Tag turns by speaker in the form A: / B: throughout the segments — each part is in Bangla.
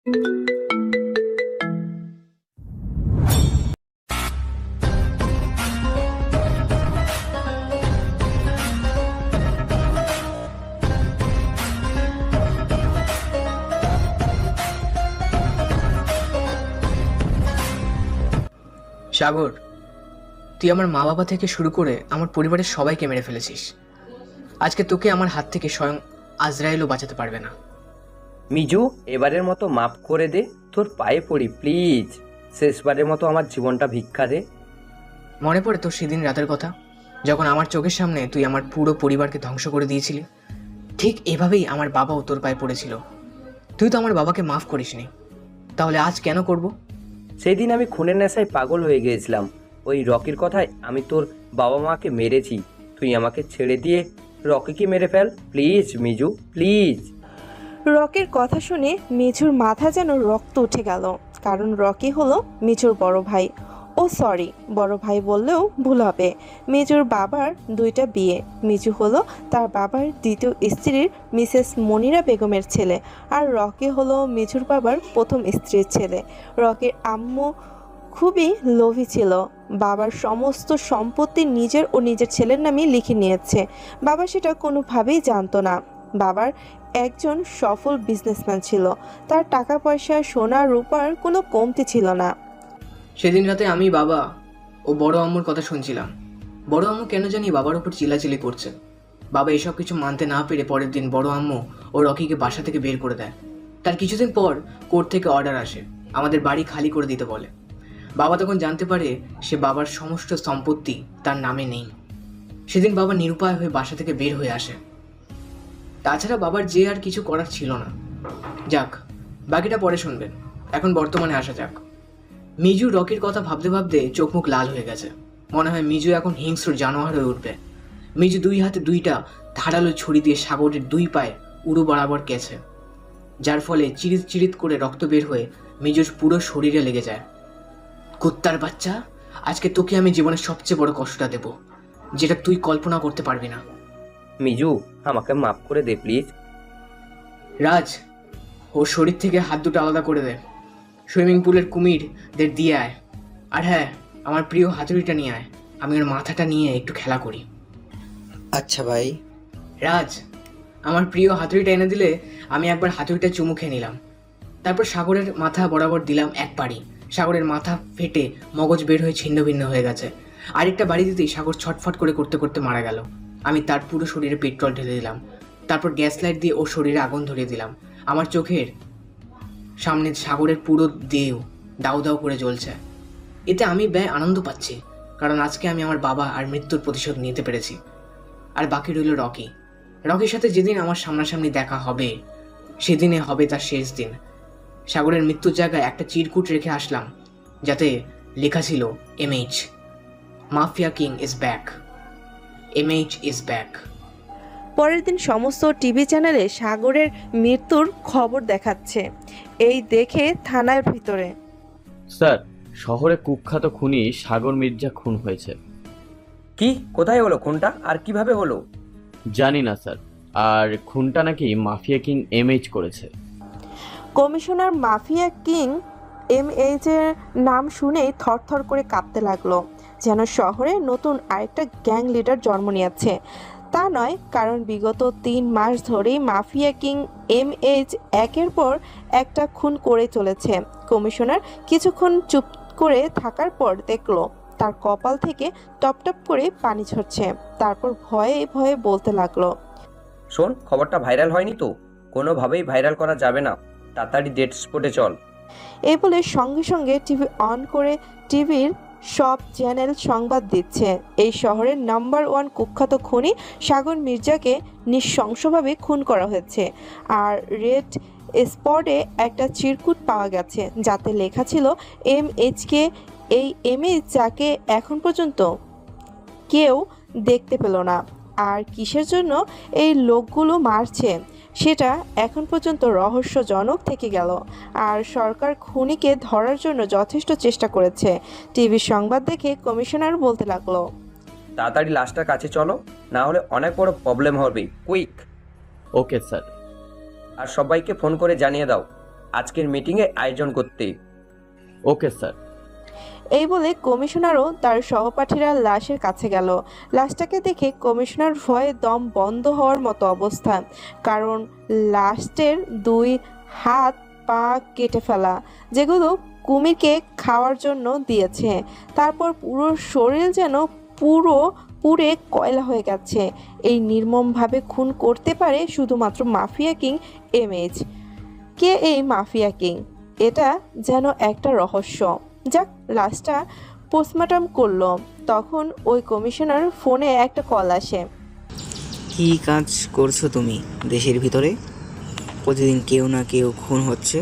A: সাগর, তুই আমার মা বাবা থেকে শুরু করে আমার পরিবারের সবাইকে মেরে ফেলেছিস। আজকে তোকে আমার হাত থেকে স্বয়ং আজরাইলও বাঁচাতে পারবে না।
B: মিজু, এবারের মতো মাফ করে দে, তোর পায়ে পড়ি প্লিজ। শেষবারের মতো আমার জীবনটা ভিক্ষা দে।
A: মনে পড়ে তোর সেদিন রাতের কথা, যখন আমার চোখের সামনে তুই আমার পুরো পরিবারকে ধ্বংস করে দিয়েছিলি? ঠিক এভাবেই আমার বাবাও তোর পায়ে পড়েছিল। তুই তো আমার বাবাকে মাফ করিসনি, তাহলে আজ কেন করব?
B: সেই দিন আমি খুনের নেশায় পাগল হয়ে গিয়েছিলাম। ওই রকির কথায় আমি তোর বাবা মাকে মেরেছি। তুই আমাকে ছেড়ে দিয়ে রকিকে মেরে ফেল প্লিজ মিজু, প্লিজ।
C: রকির কথা শুনে মিজুর মাথা যেন রক্ত উঠে গেল, কারণ রকি হলো মিজুর বড় ভাই। ও সরি, বড় ভাই বললেও ভুল হবে। মিজুর বাবার দুইটা বিয়ে। মিজু হলো তার বাবার দ্বিতীয় স্ত্রীর মিসেস মনিরা বেগমের ছেলে, আর রকি হলো মিজুর বাবার প্রথম স্ত্রীর ছেলে। রকির আম্মু খুবই লোভী ছিল। বাবার সমস্ত সম্পত্তি নিজের ও নিজের ছেলের নামে লিখে নিয়েছে। বাবা সেটা কোনোভাবেই জানতো না। বাবার একজন সফল বিজনেসম্যান ছিল। তার টাকা পয়সা, সোনা রূপার কোনো কমতি ছিল না।
A: সেদিন রাতে আমি, বাবা ও বড় আম্মুর কথা শুনছিলাম। বড় আম্মু কেন জানি বাবার উপর চিল্লাচিল্লি করছে। বাবা এসব কিছু মানতে না পেরে পরের দিন বড় আম্মু ও রকিকে বাসা থেকে বের করে দেয়। তার কিছুদিন পর কোর্ট থেকে অর্ডার আসে, আমাদের বাড়ি খালি করে দিতে বলে। বাবা তখন জানতে পারে সে বাবার সমস্ত সম্পত্তি তার নামে নেই। সেদিন বাবা নিরুপায় হয়ে বাসা থেকে বের হয়ে আসে। তাছাড়া বাবার যে আর কিছু করার ছিল না। যাক, বাকিটা পরে শুনবেন, এখন বর্তমানে আসা যাক। মিজু রকির কথা ভাবতে ভাবতে চোখ মুখ লাল হয়ে গেছে। মনে হয় মিজু এখন হিংস্র জানোয়ার হয়ে উঠবে। মিজু দুই হাতে দুইটা ধারালো ছুরি দিয়ে সাগরের দুই পায়ে উড়ু বরাবর গেছে, যার ফলে চিরিত চিরিত করে রক্ত বের হয়ে মিজুর পুরো শরীরে লেগে যায়। কুত্তার বাচ্চা, আজকে তোকে আমি জীবনের সবচেয়ে বড় কষ্টটা দেব, যেটা তুই কল্পনা করতে পারবি না।
B: মিজু, আমাকে মাফ করে দে প্লিজ।
A: রাজ, ওর শরীর থেকে হাত দুটো আলাদা করে দে। সুইমিং পুলের কুমিরদের দিয়ে আয়। আর হ্যাঁ, আমার প্রিয় হাতুড়িটা নিয়ে আয়, আমি ওর মাথাটা নিয়ে একটু খেলা করি।
D: আচ্ছা ভাই।
A: রাজ, আমার প্রিয় হাতুড়িটা এনে দিলে আমি একবার হাতুড়িটা চুমু খেয়ে নিলাম। তারপর সাগরের মাথা বরাবর দিলাম এক বাড়ি। সাগরের মাথা ফেটে মগজ বের হয়ে ছিন্ন ভিন্ন হয়ে গেছে। আরেকটা বাড়ি দিতেই সাগর ছটফট করে করতে করতে মারা গেল। আমি তার পুরো শরীরে পেট্রোল ঢেলে দিলাম। তারপর গ্যাস লাইট দিয়ে ওর শরীরে আগুন ধরিয়ে দিলাম। আমার চোখের সামনে সাগরের পুরো দেহ দাউ দাউ করে জ্বলছে। এতে আমি ব্যয় আনন্দ পাচ্ছি, কারণ আজকে আমি আমার বাবা আর মৃত্যুর প্রতিশোধ নিতে পেরেছি। আর বাকি রইল রকি। রকির সাথে যেদিন আমার সামনাসামনি দেখা হবে, সেদিনে হবে তার শেষ দিন। সাগরের মৃত্যুর জায়গায় একটা চিরকুট রেখে আসলাম, যাতে লেখা ছিল MH, mafia king is back. MH is back.
C: পরের দিন সমস্ত টিভি চ্যানেলে সাগরের মৃত্যুর খবর দেখাচ্ছে। এই দেখে থানার ভিতরে,
E: স্যার, শহরে কুখ্যাত খুনি সাগর মির্জা খুন হয়েছে।
B: কি, কোথায় হলো খুনটা আর কিভাবে হলো?
E: জানি না স্যার, আর খুনটা নাকি মাফিয়া কিং MH করেছে।
C: কমিশনার মাফিয়া কিং MH এর নাম শুনেই থরথর করে কাঁপতে লাগলো, যেন শহরে নতুন আরেকটা গ্যাং লিডার জন্ম নিয়েছে। তা নয়, কারণ বিগত 3 মাস ধরেই মাফিয়া কিং MH একের পর একটা খুন করে চলেছে। কমিশনার কিছুক্ষণ চুপ করে থাকার পর দেখলো তার কপাল থেকে টপ টপ করে পানি ঝরছে। তারপর ভয়ে ভয়ে বলতে লাগলো,
B: শোন, খবরটা ভাইরাল হয়নি তো? কোনোভাবেই ভাইরাল করা যাবে না, তাড়াতাড়ি ডেট স্পটে চল।
C: এই বলে সঙ্গে সঙ্গে টিভি অন করে টিভির সব চ্যানেল সংবাদ দিচ্ছে এই শহরের নাম্বার 1 কুখ্যাত খুনি সাগর মির্জাকে নৃশংসভাবে খুন করা হয়েছে। আর রেড স্পটে একটা চিরকুট পাওয়া গেছে, যাতে লেখা ছিল MH-কে। এই MH যাকে এখন পর্যন্ত কেউ দেখতে পেল না, আর কিসের জন্য এই লোকগুলো মারছে সেটা এখন পর্যন্ত রহস্যজনক থেকে গেল। আর সরকার খুনিকে ধরার জন্য যথেষ্ট চেষ্টা করেছে। টিভির সংবাদ দেখে কমিশনার বলতে লাগলো,
B: তাড়াতাড়ি লাশটার কাছে চলো, না হলে অনেক বড় প্রবলেম হবে। কুইক।
E: Okay sir.
B: আর সবাইকে ফোন করে জানিয়ে দাও আজকের মিটিংয়ে আয়োজন করতে।
E: Okay sir.
C: এই বলে কমিশনারও তার সহপাঠীরা লাশের কাছে গেল। লাশটাকে দেখে কমিশনার ভয়ে দম বন্ধ হওয়ার মতো অবস্থা, কারণ লাশের 2 হাত পা কেটে ফেলা, যেগুলো কুমিরকে খাওয়ার জন্য দিয়েছে। তারপর পুরো শরীর যেন পুড়ে কয়লা হয়ে গেছে। এই নির্মমভাবে খুন করতে পারে শুধুমাত্র মাফিয়া কিং এমএইচ। কে এই মাফিয়া কিং? এটা যেন একটা রহস্য। যাক, লাস্টটা পোস্টমর্টম করলো। তখন ওই কমিশনার ফোনে একটা কল আসে।
D: কি কাজ করছো তুমি দেশের ভিতরে? প্রতিদিন কেউ না কেউ খুন হচ্ছে,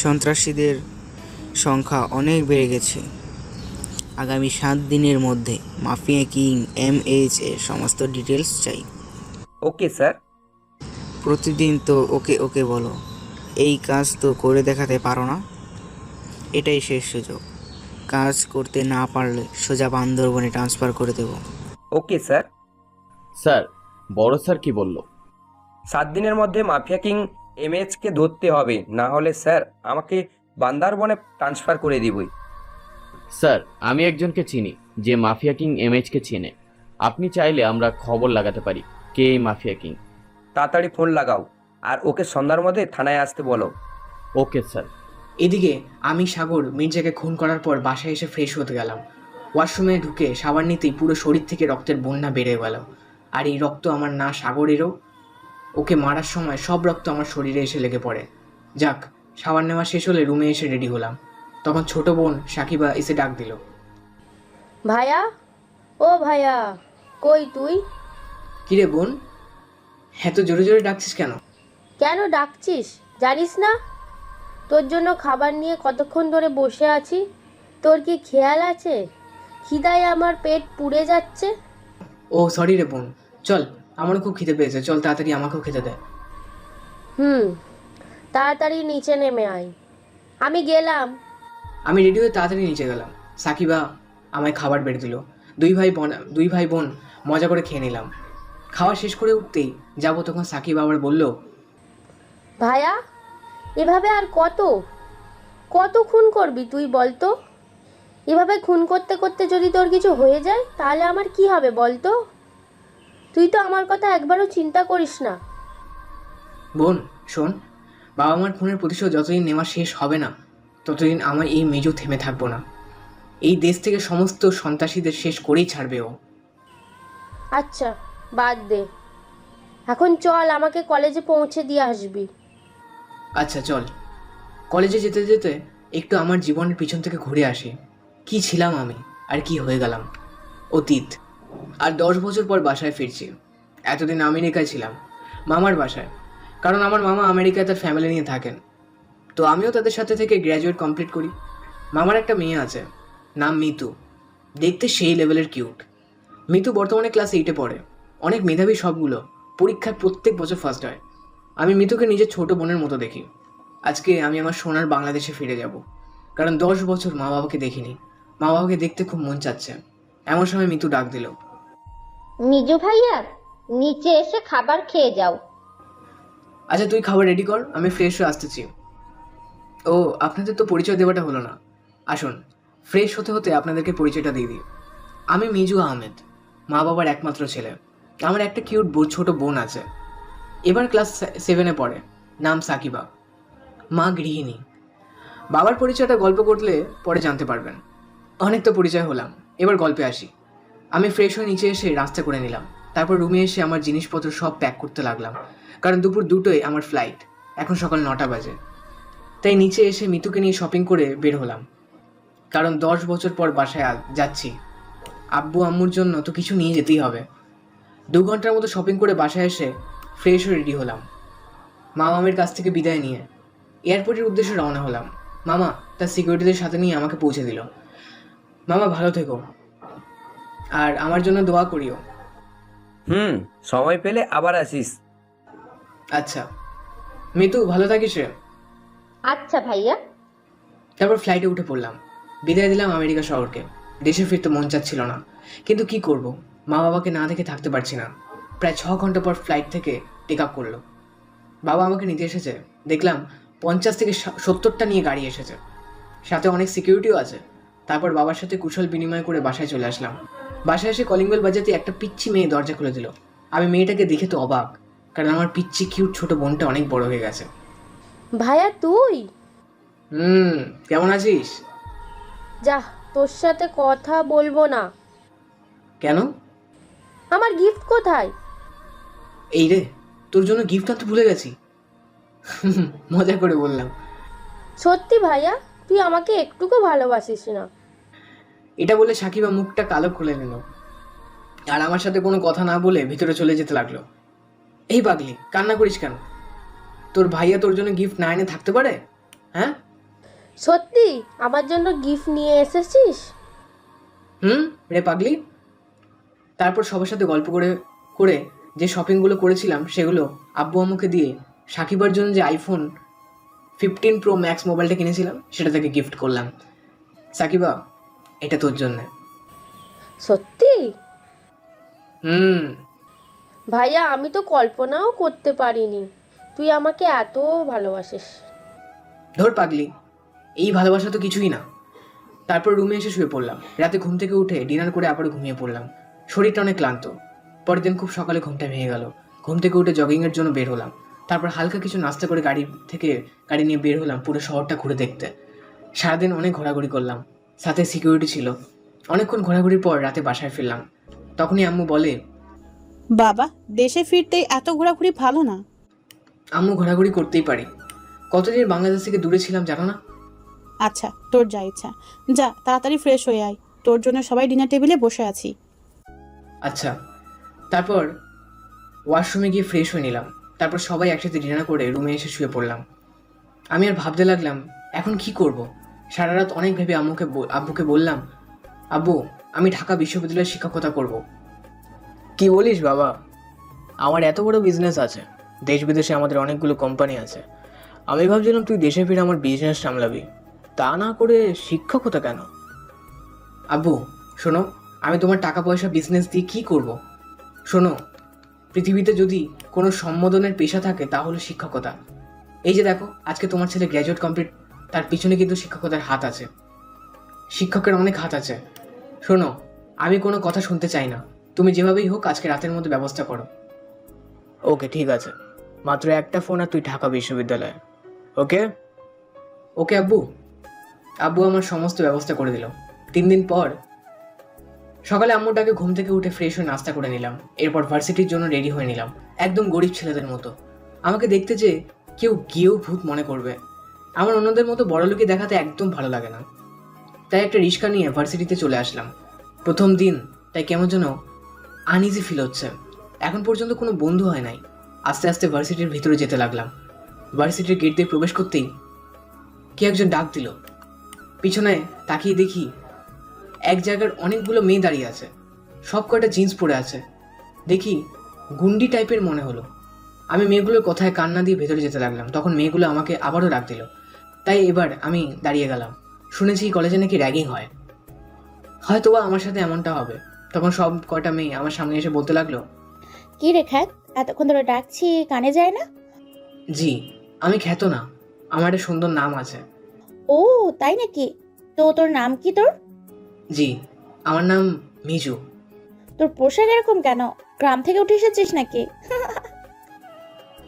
D: সন্ত্রাসীদের সংখ্যা অনেক বেড়ে গেছে। আগামী 7 দিনের মধ্যে মাফিয়া কিং এমএইচ এর সমস্ত ডিটেলস চাই।
B: Okay sir.
D: প্রতিদিন তো ওকে ওকে বলো, এই কাজ তো করে দেখাতে পারো না? এটাই শেষ সুযোগ। কাজ করতে না পারলে সোজা বান্দরবনে ট্রান্সফার করে দেবো।
B: Okay sir.
E: স্যার, বড় স্যার কি বলল?
B: 7 দিনের মধ্যে মাফিয়া কিং এমএইচকে ধরতে হবে, না হলে স্যার আমাকে বান্দারবনে ট্রান্সফার করে দিবই।
E: স্যার, আমি একজনকে চিনি যে মাফিয়া কিং এমএইচকে চেনে। আপনি চাইলে আমরা খবর লাগাতে পারি কে এই মাফিয়া কিং।
B: তাড়াতাড়ি ফোন লাগাও আর ওকে সন্ধ্যার মধ্যে থানায় আসতে বলো।
E: Okay sir.
A: এদিকে আমি সাগর মির্জাকে খুন করার পর বাসায় এসে ফ্রেশ হতে গেলাম। ওয়াশরুমে ঢুকে সাবান নিতেই পুরো শরীর থেকে রক্তের বন্যা বেড়ে গেল। আর এই রক্ত আমার না সাগরেরও। ওকে মারার সময় সব রক্ত আমার শরীরে এসে লেগে পড়ে। যাক, সাবান নেওয়া শেষ হলে রুমে এসে রেডি হলাম। তখন ছোট বোন সাকিবা এসে ডাক দিল।
F: ভাইয়া, ও ভাইয়া, কই তুই?
A: কিরে বোন, এত জোরে জোরে ডাকছিস কেন?
F: কেন ডাকছিস জানিস না? তোর জন্য খাবার নিয়ে কতক্ষণ ধরে বসে আছি। তোর কি খেয়াল আছে? খিদায় আমার পেট পুড়ে যাচ্ছে।
A: ও সরি রে বোন, চল, আমারও খুব খিদে পেয়েছে, চল তাড়াতাড়ি আমাকেও খেতে দে।
F: তাড়াতাড়ি নিচে নেমে আয়। আমি গেলাম।
A: আমি রেডি হয়ে তাড়াতাড়ি নিচে গেলাম। সাকিবা আমায় খাবার বেড়ে দিল। দুই ভাই বোন মজা করে খেয়ে নিলাম। খাওয়া শেষ করে উঠতেই যাবো, তখন সাকিব আবার বলল,
F: ভাইয়া, এভাবে আর কত খুন করবি তুই বলতো? এভাবে খুন করতে করতে যদি তোর কিছু হয়ে যায় তাহলে আমার কি হবে বলতো? তুই তো আমার কথা একবারও চিন্তা করিস না।
A: বোন শোন, বাবা মার খুনের প্রতিশোধ যতদিন নেওয়া শেষ হবে না ততদিন আমার এই মেজো থেমে থাকবো না। এই দেশ থেকে সমস্ত সন্ত্রাসীদের শেষ করেই ছাড়বে ও।
F: আচ্ছা, বাদ দে। এখন চল, আমাকে কলেজে পৌঁছে দিয়ে আসবি।
A: আচ্ছা চল। কলেজে যেতে যেতে একটু আমার জীবনের পিছন থেকে ঘুরে আসি। কি ছিলাম আমি আর কি হয়ে গেলাম, অতীত। আর 10 বছর পর বাসায় ফিরছি। এতদিন আমেরিকায় ছিলাম, মামার বাসায়, কারণ আমার মামা আমেরিকায় তার ফ্যামিলি নিয়ে থাকেন। তো আমিও তাদের সাথে থেকে গ্র্যাজুয়েট কমপ্লিট করি। মামার একটা মেয়ে আছে, নাম মিতু। দেখতে সেই লেভেলের কিউট। মিতু বর্তমানে ক্লাস 8-এ পড়ে। অনেক মেধাবী, সবগুলো পরীক্ষায় প্রত্যেক বছর ফার্স্ট হয়। আমি মিতুকে নিজের ছোট বোনের মতো দেখি। আজকে আমি আমার সোনার বাংলাদেশে ফিরে যাব, কারণ 10 বছর মা বাবাকে দেখিনি। মা বাবাকে দেখতে খুব মন চাচ্ছে। এমন সময় মিতু ডাক দিল,
G: মিজু ভাইয়া, নিচে এসে খাবার খেয়ে যাও।
A: আচ্ছা তুই খাবার রেডি কর, আমি ফ্রেশ হয়ে আসতেছি। ও, আপনাদের তো পরিচয় দেওয়াটা হলো না। আসুন, ফ্রেশ হতে হতে আপনাদেরকে পরিচয়টা দিয়ে দিই। আমি মিজু আহমেদ, মা বাবার একমাত্র ছেলে। আমার একটা কিউট ছোট বোন আছে, এবার ক্লাস 7-এ পড়ে, নাম সাকিবা। মা গৃহিণী। বাবার পরিচয়টা গল্প করলে পরে জানতে পারবেন। অনেক তো পরিচয় হলাম, এবার গল্পে আসি। আমি ফ্রেশ হয়ে নিচে এসে নাস্তা করে নিলাম। তারপর রুমে এসে আমার জিনিসপত্র সব প্যাক করতে লাগলাম, কারণ দুপুর 2টোয় আমার ফ্লাইট। এখন সকাল 9টা বাজে। তাই নিচে এসে মিতুকে নিয়ে শপিং করে বের হলাম, কারণ 10 বছর পর বাসায় যাচ্ছি। আব্বু আম্মুর জন্য তো কিছু নিয়ে যেতেই হবে। 2 ঘন্টার মতো শপিং করে বাসায় এসে ফ্রেশ হয়ে রেডি হলাম। মা মামের কাছ থেকে বিদায় নিয়ে এয়ারপোর্টের উদ্দেশ্যে রওনা হলাম। মামা তার সিকিউরিটিদের সাথে নিয়ে আমাকে পৌঁছে দিল। মামা ভালো থেকো, আর আমার জন্য দোয়া করিও।
B: সময় পেলে আবার আসিস।
A: আচ্ছা মিতু, ভালো থাকিস রে।
G: আচ্ছা ভাইয়া।
A: তারপর ফ্লাইটে উঠে পড়লাম। বিদায় দিলাম আমেরিকা শহরকে। দেশে ফিরতে মন চাচ্ছিল না, কিন্তু কি করব, মা বাবাকে না দেখে থাকতে পারছি না। প্রায় 6 ঘন্টা পর ফ্লাইট থেকে টেক আপ করলো। বাবা আমাকে নিতে এসেছে। দেখলাম 50 থেকে 70টা নিয়ে গাড়ি এসেছে, সাথে অনেক সিকিউরিটিও আছে। তারপর বাবার সাথে কুশল বিনিময় করে বাসায় চলে আসলাম। বাসায় এসে কলিং বেল বাজাতে একটা পিচ্চি মেয়ে দরজা খুলে দিল। আমি মেয়েটাকে দেখে তো অবাক, কারণ আমার পিচ্চি কিউট ছোট বোনটা অনেক বড় হয়ে গেছে।
F: ভাইয়া তুই?
A: কেমন আছিস?
F: যা, তোর সাথে কথা বলবো না।
A: কেন?
F: আমার গিফট কোথায়?
A: এই রে, তোর জন্য গিফট আনতে ভুলে গেছি। মজা করে বললাম।
F: সত্যি ভাইয়া, তুই আমাকে একটুকু ভালোবাসিস না।
A: এটা বলে সাকিবা মুখটা কালো খুলে নিল আর আমার সাথে কোনো কথা না বলে ভিতরে চলে যেতে লাগলো। এই পাগলি, কান্না করিস কেন? তোর ভাইয়া তোর জন্য গিফট না এনে থাকতে পারে? হ্যাঁ?
F: সত্যি আমার জন্য গিফট নিয়ে এসেছিস?
A: রে পাগলি। তারপর সবার সাথে গল্প করে করে যে শপিংগুলো করেছিলাম সেগুলো আব্বু আম্মুকে দিয়ে সাকিবার জন্য যে iPhone 15 Pro Max মোবাইলটা কিনেছিলাম সেটা তাকে গিফট করলাম। সাকিবা, এটা তোর জন্য।
F: সত্যি?
A: হুম।
F: ভাইয়া, আমি তো কল্পনাও করতে পারিনি তুই আমাকে এত ভালোবাসিস।
A: ধর পাগলি, এই ভালোবাসা তো কিছুই না। তারপর রুমে এসে শুয়ে পড়লাম। রাতে ঘুম থেকে উঠে ডিনার করে আবারও ঘুমিয়ে পড়লাম। শরীরটা অনেক ক্লান্ত। পরের দিন খুব সকালে ঘুমটা ভেঙে গেল। ঘুম থেকে উঠে জগিংয়ের জন্য বের হলাম। তারপর হালকা কিছু নাস্তা করে গাড়ি নিয়ে বের হলাম পুরো শহরটা ঘুরে দেখতে। সারাদিন অনেক ঘোরাঘুরি করলাম, সাথে সিকিউরিটি ছিল। অনেকক্ষণ ঘোরাঘুরির পর রাতে বাসায় ফিরলাম। তখনই আম্মু বলে,
H: বাবা, দেশে ফিরতে এত ঘোরাঘুরি ভালো না।
A: আম্মু, ঘোরাঘুরি করতেই পারি। কতদিন বাংলাদেশ থেকে দূরে ছিলাম জানো না?
H: আচ্ছা, তোর যা ইচ্ছা, যা তাড়াতাড়ি ফ্রেশ হয়ে আয়, তোর জন্য সবাই ডিনার টেবিলে বসে আছি।
A: আচ্ছা। তারপর ওয়াশরুমে গিয়ে ফ্রেশ হয়ে নিলাম। তারপর সবাই একসাথে ডিনার করে রুমে এসে শুয়ে পড়লাম। আমি আর ভাবতে লাগলাম এখন কি করব। সারা রাত অনেক ভেবে আব্বুকে বললাম, আব্বু, আমি ঢাকা বিশ্ববিদ্যালয়ে শিক্ষকতা করব। কি বলিস বাবা? আমার এত বড় বিজনেস আছে, দেশ বিদেশে আমাদের অনেকগুলো কোম্পানি আছে। আমি ভাবছিলাম তুই দেশে ফিরে আমার বিজনেস সামলাবি, তা না করে শিক্ষকতা কেন? আব্বু শোনো, আমি তোমার টাকা পয়সা বিজনেস দিয়ে কী করব? শোনো, পৃথিবীতে যদি কোনো সম্বোধনের পেশা থাকে তা হলো শিক্ষকতা। এই যে দেখো, আজকে তোমার ছেলে গ্র্যাজুয়েট কমপ্লিট, তার পিছনে কিন্তু শিক্ষকতার হাত আছে। শিক্ষকের অনেক হাত আছে। শোনো, আমি কোনো কথা শুনতে চাই না। তুমি যেভাবেই হোক আজকে রাতের মধ্যে ব্যবস্থা করো। ওকে, ঠিক আছে। মাত্র একটা ফোন আর তুই ঢাকা বিশ্ববিদ্যালয়ে। ওকে ওকে আব্বু। আব্বু আমার সমস্ত ব্যবস্থা করে দিল। 3 দিন পর সকালে আম্মুটাকে ঘুম থেকে উঠে ফ্রেশ হয়ে নাস্তা করে নিলাম। এরপর ভার্সিটির জন্য রেডি হয়ে নিলাম, একদম গরিব ছেলেদের মতো। আমাকে দেখতে যে কেউ গিয়েও ভূত মনে করবে। আমার অন্যদের মতো বড়লোকি দেখাতে একদম ভালো লাগে না। তাই একটা রিক্সা নিয়ে ভার্সিটিতে চলে আসলাম। প্রথম দিন, তাই কেমন যেন আনইজি ফিল হচ্ছে। এখন পর্যন্ত কোনো বন্ধু হয় নাই। আস্তে আস্তে ভার্সিটির ভিতরে যেতে লাগলাম। ভার্সিটির গেট দিয়ে প্রবেশ করতেই কে একজন ডাক দিল। পিছনে তাকিয়ে দেখি এক জায়গার অনেকগুলো মেয়ে দাঁড়িয়ে আছে, সব কয়টা জিন্স পরে আছে। দেখি গুন্ডি টাইপের মনে হলো। আমি মেয়েগুলোর কথায় কান্না দিয়ে ভেতরে যেতে লাগলাম। তখন মেয়েগুলো আমাকে আবারও ডাক দিল। তাই এবার আমি দাঁড়িয়ে গেলাম। শুনেছি কলেজে নাকি র্যাগিং হয়, হয়তোবা আমার সাথে এমনটা হবে। তখন সব কয়টা মেয়ে আমার সামনে এসে বলতে লাগলো,
I: কি রে খ্যাত, এতক্ষণ ধরে ডাকছি, কানে যায় না?
A: জি, আমি খ্যাত না, আমার একটা সুন্দর নাম আছে।
I: ও তাই নাকি? তো তোর নাম কি তোর?
A: জি, আমার নাম মিজু।
I: তোর পোশাক এরকম কেন? গ্রাম থেকে উঠে এসেছিস নাকি?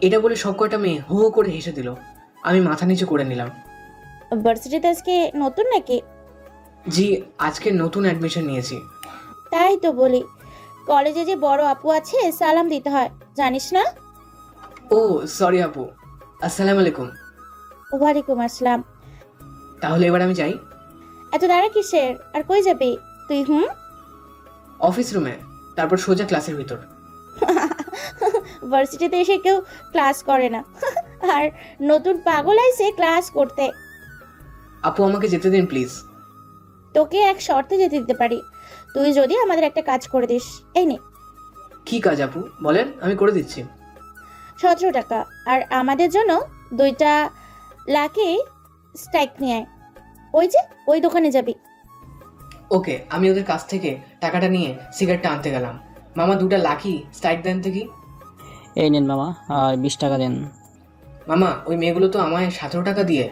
A: এটা বলে সব কয়টা মেয়ে হো হো করে হেসে দিল। আমি মাথা নিচু করে নিলাম।
I: ভার্সিটিতে আজকে নতুন নাকি?
A: জি, আজকে নতুন অ্যাডমিশন নিয়েছি।
I: তাই তো বলি, কলেজে যে বড় আপু আছে সালাম দিতে হয়, জানিস না?
A: ও সরি আপু, আসসালামু আলাইকুম।
I: ওয়ালাইকুম আসসালাম।
A: তাহলে এবার আমি যাই?
I: এত দাঁড়া কিসের? আর কই যাবি তুই?
A: অফিস রুমে, তারপর সোজা ক্লাসের ভিতর।
I: ভার্সিটিতে এসে কেউ ক্লাস করে না, আর নতুন পাগল আইছে ক্লাস করতে।
A: আপু আমাকে যেতে দিন প্লিজ।
I: তোকে এক শর্তে যেতে দিতে পারি, তুই যদি আমাদের একটা কাজ করে দিস। এই নে।
A: কি কাজ আপু বলেন, আমি করে দিচ্ছি।
I: 17 টাকা, আর আমাদের জন্য 2টা লাকি স্ট্রাইক নিয়ে আয়। ওই যে ওই দোকানে যাবি।
A: ওকে, আমি ওদের কাছ থেকে টাকাটা নিয়ে সিগারেটটা আনতে গেলাম। মামা 2টা লাকি স্ট্রাইক দেন থেকে।
J: এই নেন মামা, আর 20 টাকা দেন।
A: মামা ওই মেয়েগুলো তো আমায় 17 টাকা দিয়ে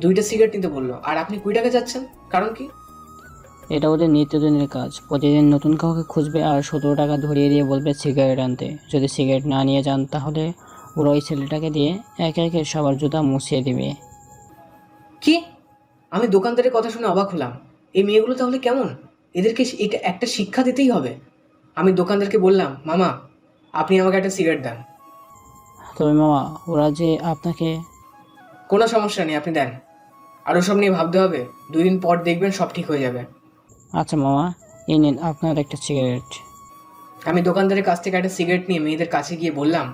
A: 2টা সিগারেট নিতে বললো, আর আপনি 20 টাকা যাচ্ছেন, কারণ কি?
J: এটা ওদের নিত্যদিনের কাজ। প্রতিদিন নতুন কাউকে খুঁজবে আর 17 টাকা ধরিয়ে দিয়ে বলবে সিগারেট আনতে। যদি সিগারেট না নিয়ে যান তাহলে ওরা ওই ছেলেটাকে দিয়ে একে একে সবার জুতা মুছিয়ে দিবে।
A: কি? আমি দোকানদারের কথা শুনে অবাক হলাম। এই মেয়েগুলো তাহলে কেমন? এদেরকে এটা একটা শিক্ষা দিতেই হবে। আমি দোকানদারকে বললাম, মামা আপনি আমাকে একটা সিগারেট দেন।
J: তবে মামা ওরা যে আপনাকে...
A: কোনো সমস্যা নেই, আপনি দেন। আর ওসব নিয়ে ভাবতে হবে, 2 দিন পর দেখবেন সব ঠিক হয়ে যাবে।
J: আচ্ছা মামা, এই নিন আপনার একটা সিগারেট।
A: আমি দোকানদারের কাছ থেকে একটা সিগারেট নিয়ে মেয়েদের কাছে গিয়ে বললাম,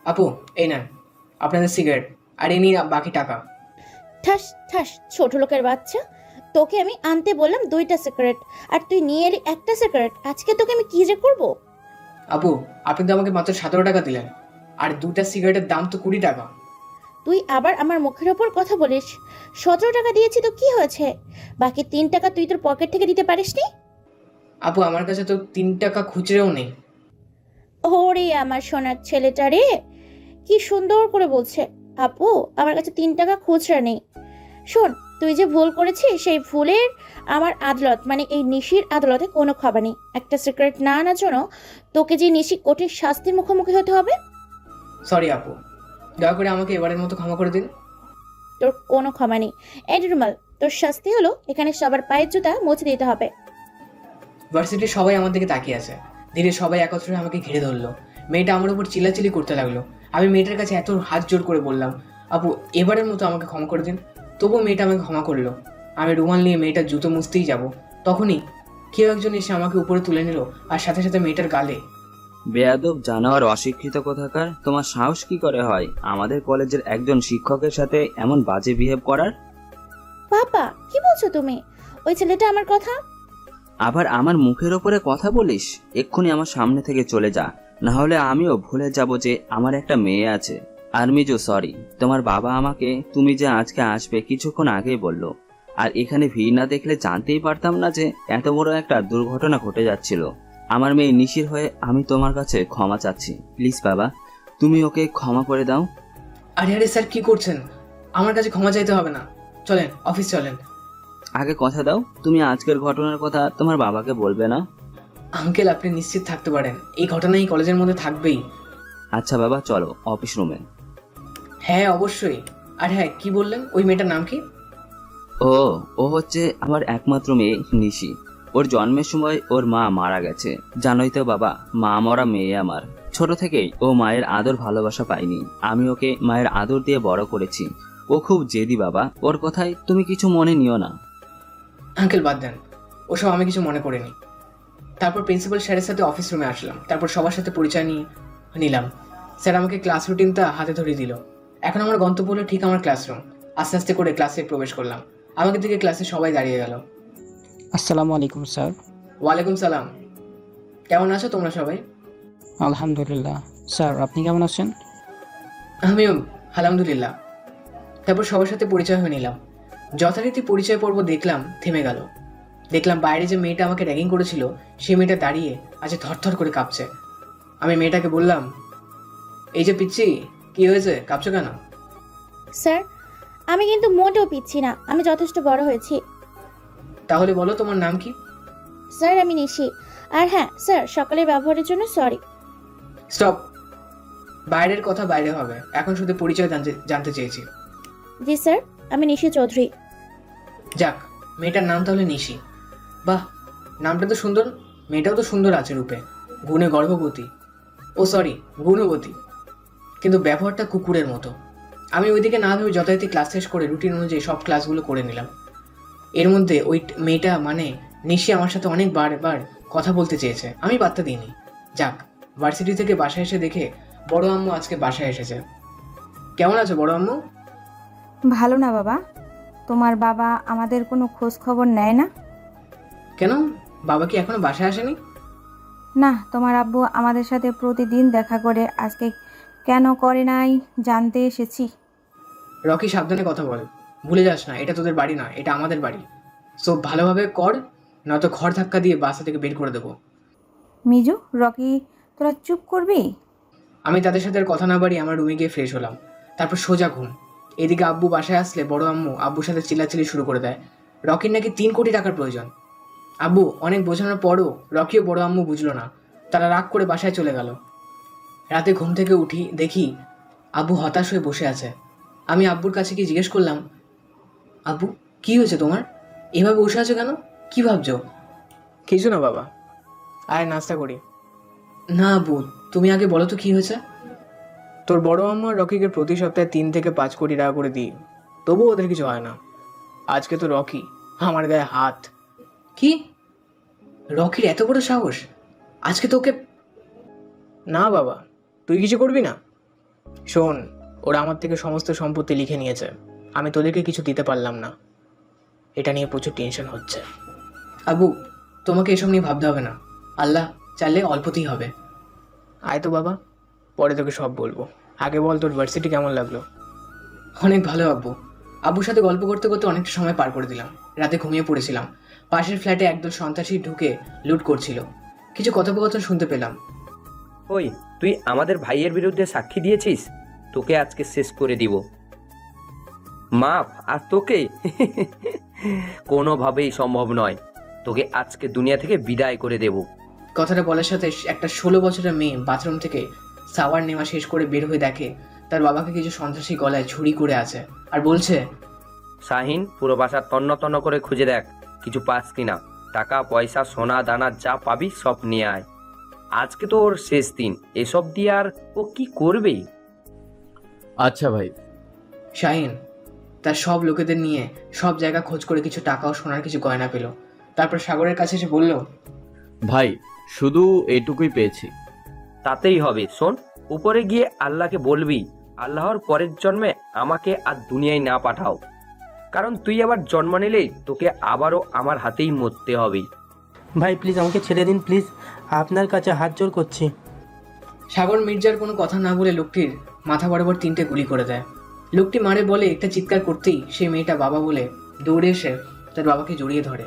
A: আপু এই নেন আপনাদের সিগারেট, আর এই নিন বাকি টাকা।
I: ঠাস ঠাস, ছোট লোকের বাচ্চা, তোকে আমি আনতে বললাম 2টা সিগারেট আর তুই নিয়ে এলি একটা সিগারেট। আজকে তোকে আমি কি যে করবো।
A: আপু আপনি তো আমাকে মাত্র 17 টাকা দিলেন, আর 2টা সিগারেটের দাম তো 20 টাকা।
I: তুই আবার আমার মুখের ওপর কথা বলিস। 17 টাকা দিয়েছি তো কি হয়েছে, বাকি 3 টাকা তুই তোর পকেট থেকে দিতে পারিসনি?
A: আপু আমার কাছে তো 3 টাকা খুচরেও নেই।
I: ওরে আমার সোনার ছেলেটা রে, কি সুন্দর করে বলছে, আপু আমার কাছে 3 টাকা খুচরা নেই। শোন, তুই যে ভুল করেছিস সেই ভুলের আমার আদালত মানে এই নিশির আদালতে কোনো খবর নেই। একটা সিগারেট না আনার জন্য তোকে যে নিশি কঠিন শাস্তির মুখোমুখি হতে হবে।
A: সরি আপু, দয়া করে আমাকে এবারের মতো ক্ষমা করে দিন।
I: তোর কোনো ক্ষমা নেই। এডরুমাল, তোর শাস্তি হলো এখানে সবার পায়ের জুতা মুছে দিতে হবে।
A: ভার্সিটির সবাই আমার দিকে তাকিয়ে আছে। ধীরে সবাই একত্রে আমাকে ঘিরে ধরলো। মেয়েটা আমার উপর চিল্লাচিল্লি করতে লাগলো। আমি মেয়েটার কাছে এত হাত জোর করে বললাম, আপু এবারের মতো আমাকে ক্ষমা করে দিন। তবুও মেয়েটা আমাকে ক্ষমা করলো। আমি রুমাল নিয়ে মেয়েটার জুতো মুছতেই যাব, তখনই কেউ একজন এসে আমাকে উপরে তুলে নিল, আর সাথে সাথে মেয়েটার গালে।
K: বেয়াদব জানোয়ার, অশিক্ষিত কোথাকার, তোমার সাহস কি করে হয় আমাদের কলেজের একজন শিক্ষকের সাথে এমন বাজে বিহেভ করার?
I: বাবা কি বলছো তুমি? ওই ছেলেটা আমার কথা...
K: আবার আমার মুখের ওপরে কথা বলিস? এক্ষুনি আমার সামনে থেকে চলে যা, না হলে আমিও ভুলে যাব যে আমার একটা মেয়ে আছে। আর মিজু সরি, তোমার বাবা আমাকে তুমি যে আজকে আসবে কিছুক্ষণ আগেই বললো, আর এখানে ভিড় না দেখলে জানতেই পারতাম না যে এত বড় একটা দুর্ঘটনা ঘটে যাচ্ছিল। আমার মেয়ে নিশির হয়ে আমি তোমার কাছে ক্ষমা চাচ্ছি। প্লিজ বাবা, তুমি ওকে ক্ষমা করে দাও।
A: আরে আরে স্যার কি করছেন? আমার কাছে ক্ষমা চাইতে হবে না, চলেন অফিস চলেন।
K: আগে কথা দাও, তুমি আজকের ঘটনার কথা তোমার বাবাকে বলবে না?
A: আঙ্কেল আপনি নিশ্চিত থাকতে পারেন, এই ঘটনা এই কলেজের মধ্যে থাকবেই।
K: আচ্ছা বাবা, চলো অফিস রুমে।
A: হ্যাঁ অবশ্যই। আর হ্যাঁ, কি বললেন ওই মেয়েটার নাম কি?
K: ও হচ্ছে আমার একমাত্র মেয়ে নিশি। ওর জন্মের সময় ওর মা মারা গেছে। জানোই তো বাবা, মা মরা মেয়ে আমার। ছোট থেকেই ও মায়ের আদর ভালোবাসা পায়নি। আমি ওকে মায়ের আদর দিয়ে বড় করেছি। ও খুব জেদি বাবা, ওর কথায় তুমি কিছু মনে নিও না।
A: আঙ্কেল বাদ দেন, ওসব আমি কিছু মনে করিনি। তারপর প্রিন্সিপাল স্যারের সাথে অফিস রুমে আসলাম। তারপর সবার সাথে পরিচয় নিলাম। স্যার আমাকে ক্লাস রুটিনটা হাতে ধরিয়ে দিল। এখন আমার গন্তব্য হলো ঠিক আমার ক্লাসরুম। আস্তে আস্তে করে ক্লাসে প্রবেশ করলাম। আমাকে দিকে ক্লাসে সবাই দাঁড়িয়ে গেল।
J: আসসালামু আলাইকুম স্যার।
A: ওয়ালাইকুম সালাম। কেমন আছো তোমরা সবাই?
J: আলহামদুলিল্লাহ। স্যার আপনি কেমন আছেন?
A: আমিও আলহামদুলিল্লাহ। তারপর সবার সাথে পরিচয় হয়ে নিলাম। যথারীতি পরিচয় পর্ব দেখলাম থেমে গেল। দেখলাম বাইরে যে মেয়েটা আমাকে র্যাগিং করেছিল সেই মেয়েটা দাঁড়িয়ে আজ থরথর করে কাঁপছে। আমি মেয়েটাকে বললাম, এই যে পিচ্ছি, কি হয়েছে, কাঁপছো কেন?
I: স্যার আমি কিন্তু মোটেও পিচ্ছি না, আমি যথেষ্ট বড় হয়েছি।
A: তাহলে বলো তোমার নাম কি?
I: স্যার আমি নিশি। আর হ্যাঁ স্যার, সকালের ব্যবহারের জন্য সরি।
A: স্টপ, বাইরের কথা বাইরে হবে, এখন শুধু পরিচয় জানতে চেয়েছি।
I: জি স্যার, আমি নিশি চৌধুরী।
A: যাক, মেয়েটার নাম তাহলে নিশি। বাহ, নামটা তো সুন্দর। মেয়েটাও তো সুন্দর আছে রূপে, গুণে গর্ভবতী, ও সরি গুণবতী, কিন্তু ব্যবহারটা কুকুরের মতো। আমি ওইদিকে না ভেবে যথারীতি ক্লাস শেষ করে রুটিন অনুযায়ী সব ক্লাসগুলো করে নিলাম। এর মধ্যে ওই মেয়েটা মানে নিশি আমার সাথে অনেক বার কথা বলতে চেয়েছে, আমি পাত্তা দিইনি। যাক, ভার্সিটি থেকে বাসায় এসে দেখে বড় আম্মু আজকে বাসায় এসেছে। কেমন আছো বড় আম্মু?
L: ভালো না বাবা। তোমার বাবা আমাদের কোনো খোঁজ খবর নেয় না?
A: কেন, বাবা কি এখনো বাসায় আসেনি?
L: না, তোমার আব্বু আমাদের সাথে প্রতিদিন দেখা করে, আজকে কেন করে নাই জানতে এসেছি।
A: রকি সাবধানে কথা বল, ভুলে যাস না এটা তোদের বাড়ি না, এটা আমাদের বাড়ি। সো ভালোভাবে কর, নয়তো ঘর ধাক্কা দিয়ে বাসা থেকে বের করে দেবো।
L: মিজু, রকি, তোরা চুপ করবি?
A: আমি তাদের সাথে আর কথা না বাড়ি আমার রুমে গিয়ে ফ্রেশ হলাম। তারপর সোজা ঘুম। এদিকে আব্বু বাসায় আসলে বড় আম্মু আব্বুর সাথে চিল্লাচিল্লি শুরু করে দেয়। রকির নাকি 3 কোটি টাকার প্রয়োজন। আব্বু অনেক বোঝানোর পরও রকিও বড় আম্মু বুঝলো না। তারা রাগ করে বাসায় চলে গেল। রাতে ঘুম থেকে উঠি, দেখি আব্বু হতাশ হয়ে বসে আছে। আমি আব্বুর কাছে গিয়ে জিজ্ঞেস করলাম, আব্বু কি হয়েছে তোমার? এভাবে বসে আছো কেন? কি ভাবছো? কিছু না বাবা, আয় নাস্তা করি। না আব্বু, তুমি আগে বলো তো কি হয়েছে। তোর বড় আম্মু আর রকিকে প্রতি সপ্তাহে 3 থেকে 5 কোটি টাকা করে দিই, তবুও ওদের কিছু হয় না। আজকে তো রকি আমার গায়ে হাত। কি? রকির এত বড় সাহস? আজকে তোকে? না বাবা, তুই কিছু করবি না। শোন, ওরা আমার থেকে সমস্ত সম্পত্তি লিখে নিয়েছে, আমি তোদেরকে কিছু দিতে পারলাম না। এটা নিয়ে প্রচুর টেনশন হচ্ছে। আবু, তোমাকে এসব নিয়ে ভাবতে হবে না, আল্লাহ চাইলে অল্পতেই হবে। আয় তো বাবা, পরে তোকে সব বলবো। আগে বল, তোর ভার্সিটি কেমন লাগলো? অনেক ভালো আব্বু। আব্বুর সাথে গল্প করতে করতে অনেকটা সময় পার করে দিলাম। রাতে ঘুমিয়ে পড়েছিলাম। পাশের ফ্ল্যাটে একদল সন্ত্রাসী ঢুকে লুট করছিল। কিছু কথোপকথন শুনতে পেলাম।
B: ওই, তুই আমাদের ভাইয়ের বিরুদ্ধে সাক্ষী দিয়েছিস, তোকে আজকে শেষ করে দিব। মাপ আর তোকে কোনোভাবেই সম্ভব নয়, তোকে আজকে দুনিয়া থেকে বিদায় করে দেব।
A: কথাটা বলার সাথে একটা 16 বছরের মেয়ে বাথরুম থেকে সাওয়ার নেওয়া শেষ করে বের হয়ে দেখে তার বাবাকে কিছু সন্ত্রাসী গলায় ছুরি করে আছে আর বলছে,
B: শাহিন, পুরো বাসা তন্ন তন্ন করে খুঁজে দেখ, কিছু পাস কিনা। টাকা পয়সা সোনা দানা যা পাবি সব নিয়ে আয়। আজকে তো ওর শেষ দিন, এসব দিয়ে আর ও কি করবে?
E: আচ্ছা ভাই।
A: শাহিন তার সব লোকেদের নিয়ে সব জায়গা খোঁজ করে কিছু টাকা ও সোনার কিছু গয়না পেল। তারপর সাগরের কাছে এসে বলল,
E: ভাই শুধু এইটুকুই পেয়েছি।
B: তাতেই হবে। শোন, উপরে গিয়ে আল্লাহকে বলবি, আল্লাহর পরের জন্মে আমাকে আর দুনিয়ায় না পাঠাও, কারণ তুই আবার জন্ম নিলেই তোকে আবারও আমার হাতেই মরতে হবে।
M: ভাই প্লিজ আমাকে ছেড়ে দিন, প্লিজ আপনার কাছে হাত জোর করছি।
A: সাগর মির্জার কোনো কথা না বলে লোকটির মাথা বরাবর 3টে গুলি করে দেয়। লোকটি মারে বলে একটা চিৎকার করতেই সেই মেয়েটা বাবা বলে দৌড়ে এসে তার বাবাকে জড়িয়ে ধরে।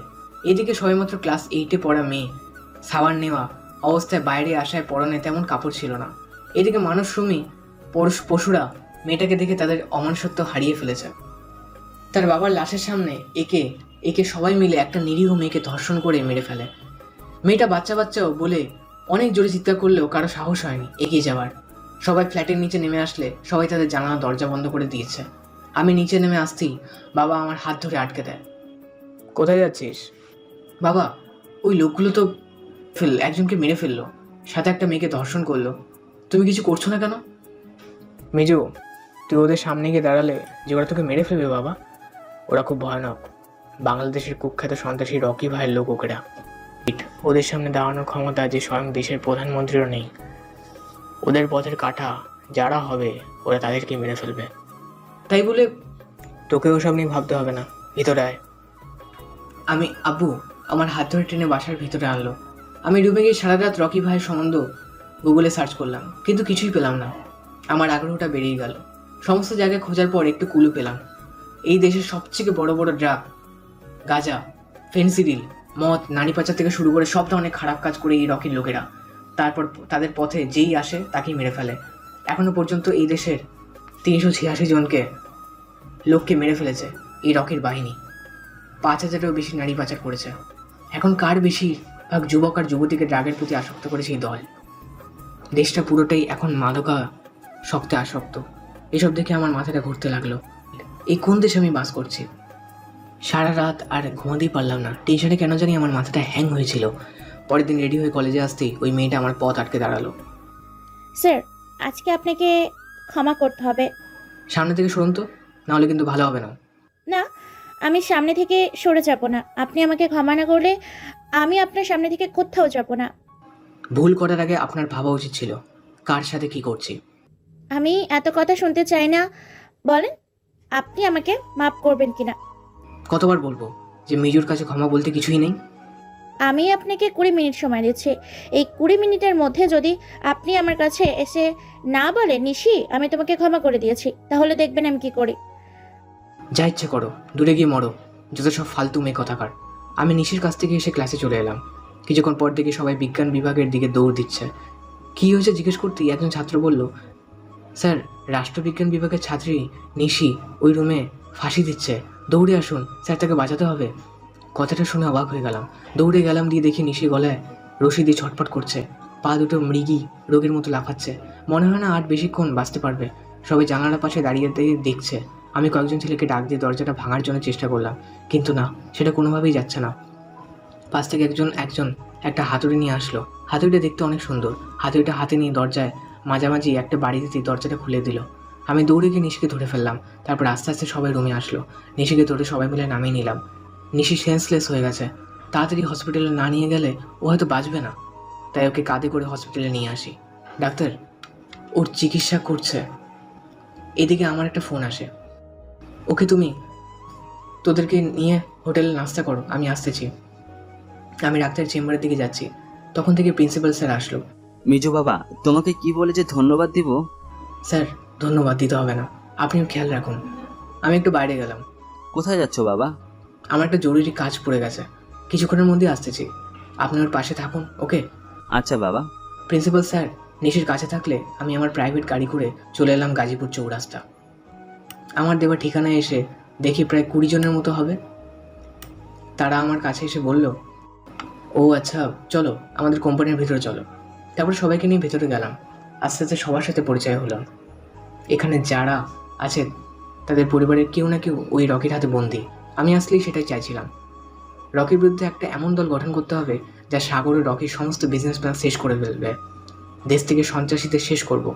A: এদিকে সবেমাত্র ক্লাস 8-এ পড়া মেয়ে সাওয়ার নেওয়া অবস্থায় বাইরে আসায় পরনে তেমন কাপড় ছিল না। এদিকে মানুষরূমী পশুরা মেয়েটাকে দেখে তাদের অমানুষত্ব হারিয়ে ফেলেছে। তার বাবার লাশের সামনে একে সবাই মিলে একটা নিরীহ মেয়েকে ধর্ষণ করে মেরে ফেলে। মেয়েটা বাচ্চাও বলে অনেক জোরে চিৎকার করলেও কারো সাহস হয়নি এগিয়ে যাওয়ার। সবাই ফ্ল্যাটের নিচে নেমে আসলে সবাই তাদের জানালা দরজা বন্ধ করে দিয়েছে। আমি নিচে নেমে আসতেই বাবা আমার হাত ধরে আটকে দেয়। কোথায় যাচ্ছিস? বাবা, ওই লোকগুলো তো একজনকে মেরে ফেললো, সাথে একটা মেয়েকে ধর্ষণ করলো। তুমি কিছু করছো না কেন? মিজু, তুই ওদের সামনে গিয়ে দাঁড়ালে যে ওরা তোকে মেরে ফেলবে বাবা। ওরা খুব ভয়ানক। বাংলাদেশের কুখ্যাত সন্ত্রাসী রকি ভাইয়ের লোক ওকেরা। ওদের সামনে দাঁড়ানোর ক্ষমতা যে স্বয়ং দেশের প্রধানমন্ত্রীরও নেই। ওদের পথের কাঁটা যারা হবে ওরা তাদেরকে মেরে ফেলবে। তাই বলে তোকে ওসব নিয়ে ভাবতে হবে না, ভিতরে আয়। আব্বু আমার হাত ধরে টেনে বাসার ভিতরে আনলো। আমি ডুবে গিয়ে সারা রাত রকি ভাইয়ের সম্বন্ধ গুগলে সার্চ করলাম, কিন্তু কিছুই পেলাম না। আমার আগ্রহটা বেড়েই গেল। সমস্ত জায়গায় খোঁজার পর একটু কুলু পেলাম। এই দেশের সবথেকে বড় বড় ড্রাগ, গাঁজা, ফেন্সিডিল, মদ, নারী পাচার থেকে শুরু করে সব ধরনের খারাপ কাজ করে এই রকির লোকেরা। তারপর তাদের পথে যেই আসে তাকেই মেরে ফেলে। এখনো পর্যন্ত এই দেশের 386 জনকে লোককে মেরে ফেলেছে এই রকির বাহিনী। 5000-এরও বেশি নারী পাচার করেছে। এখন কার বেশিরভাগ যুবক আর যুবতীকে ড্রাগের প্রতি আসক্ত করেছে এই দল। দেশটা পুরোটাই এখন মাদকা শক্তে আসক্ত। এসব দেখে আমার মাথাটা ঘুরতে লাগলো। এই কোন দেশে আমি বাস করছি? সারা রাত আর ঘুমাতেই পারলাম না। টেনশনে কেন জানি আমার মাথাটা হ্যাং হয়েছিল। পরের দিন রেডি হয়ে কলেজে আসতেই ওই মেয়েটা আমার পথ আটকে দাঁড়ালো।
I: স্যার, আজকে আপনাকে ক্ষমা করতে হবে।
A: সামনে থেকে সরুন তো, নাহলে কিন্তু ভালো হবে না।
I: না, আমি সামনে থেকে সরে যাব না। আপনি আমাকে ক্ষমা না করলে আমি আপনার সামনে থেকে কোথাও যাব না।
A: ভুল করার আগে আপনার ভাবা উচিত ছিল কার সাথে কি করছি।
I: আমি এত কথা শুনতে চাই না। বলেন আপনি আমাকে মাফ করবেন কিনা।
A: কতবার বলবো যে মিজুর কাছে ক্ষমা বলতে কিছুই নেই?
I: আমি আপনাকে 20 মিনিট সময় দিচ্ছি। এই 20 মিনিটের মধ্যে যদি আপনি আমার কাছে এসে না বলেন নিশি আমি তোমাকে ক্ষমা করে দিয়েছি, তাহলে দেখবেন আমি কি করি।
A: যা ইচ্ছে করো, দূরে গিয়ে মরো, যত সব ফালতু মেয়ে কথাকার। আমি নিশির কাছ থেকে এসে ক্লাসে চলে এলাম। কিছুক্ষণ পর থেকে সবাই বিজ্ঞান বিভাগের দিকে দৌড় দিচ্ছে। কী হয়েছে জিজ্ঞেস করতেই একজন ছাত্র বলল, স্যার, রাষ্ট্রবিজ্ঞান বিভাগের ছাত্রী নিশি ওই রুমে ফাঁসি দিচ্ছে, দৌড়ে আসুন স্যার, তাকে বাঁচাতে হবে। কথাটা শুনে অবাক হয়ে গেলাম। দৌড়ে গেলাম, দিয়ে দেখি নিশি গলায় রশি দিয়ে ছটফট করছে, পা দুটো মৃগী রোগের মতো লাফাচ্ছে। মনে হয় না আর বেশিক্ষণ বাঁচতে পারবে। সবাই জানালার পাশে দাঁড়িয়ে দেখছে। আমি কয়েকজন ছেলেকে ডাক দিয়ে দরজাটা ভাঙার জন্য চেষ্টা করলাম, কিন্তু না, সেটা কোনোভাবেই যাচ্ছে না। পাশ থেকে একজন একটা হাতুড়ি নিয়ে আসলো। হাতুড়িটা দেখতে অনেক সুন্দর। হাতুড়িটা হাতে নিয়ে দরজায় মাঝামাঝি একটা বাড়ি দিতেই দরজাটা খুলে দিল। আমি দৌড়ে গিয়ে নিশিকে ধরে ফেললাম। তারপর আস্তে আস্তে সবাই রুমে আসলো। নিশিকে ধরে সবাই মিলে নামিয়ে নিলাম। নিশি সেন্সলেস হয়ে গেছে। তাড়াতাড়ি হসপিটালে না নিয়ে গেলে ও হয়তো বাঁচবে না, তাই ওকে কাঁধে করে হসপিটালে নিয়ে আসি। ডাক্তার ওর চিকিৎসা করছে। এদিকে আমার একটা ফোন আসে, ওকে তুমি তোদেরকে নিয়ে হোটেলে নাস্তা করো, আমি আসতেছি। আমি ডাক্তারের চেম্বারের দিকে যাচ্ছি, তখন থেকে প্রিন্সিপাল স্যার আসলো।
K: মিজু বাবা, তোমাকে কি বলে যে ধন্যবাদ দিব?
A: স্যার, ধন্যবাদ দিতে হবে না, আপনিও খেয়াল রাখুন। আমি একটু বাইরে গেলাম।
K: কোথায় যাচ্ছ বাবা?
A: আমার একটা জরুরি কাজ পড়ে গেছে, কিছুক্ষণের মধ্যে আসতেছি। আপনি ওর পাশে থাকুন, ওকে?
K: আচ্ছা বাবা।
A: প্রিন্সিপাল স্যার নিশির কাছে থাকলে আমি আমার প্রাইভেট গাড়ি করে চলে এলাম গাজীপুর চৌরাস্তা। আমার দেওয়া ঠিকানায় এসে দেখি প্রায় 20 জনের মতো হবে। তারা আমার কাছে এসে বলল, ও আচ্ছা, চলো আমাদের কোম্পানির ভিতরে চলো। তারপর সবাইকে নিয়ে ভেতরে গেলাম। আস্তে আস্তে সবার সাথে পরিচয় হলাম। এখানে যারা আছে তাদের পরিবারের কেউ না কেউ ওই রকির হাতে বন্দি। আমি আসলেই সেটাই চাইছিলাম। রকির বিরুদ্ধে একটা এমন দল গঠন করতে হবে যা সাগরের রকির সমস্ত বিজনেস প্ল্যান শেষ করে ফেলবে। দেশ থেকে সন্ত্রাসীদের শেষ করব।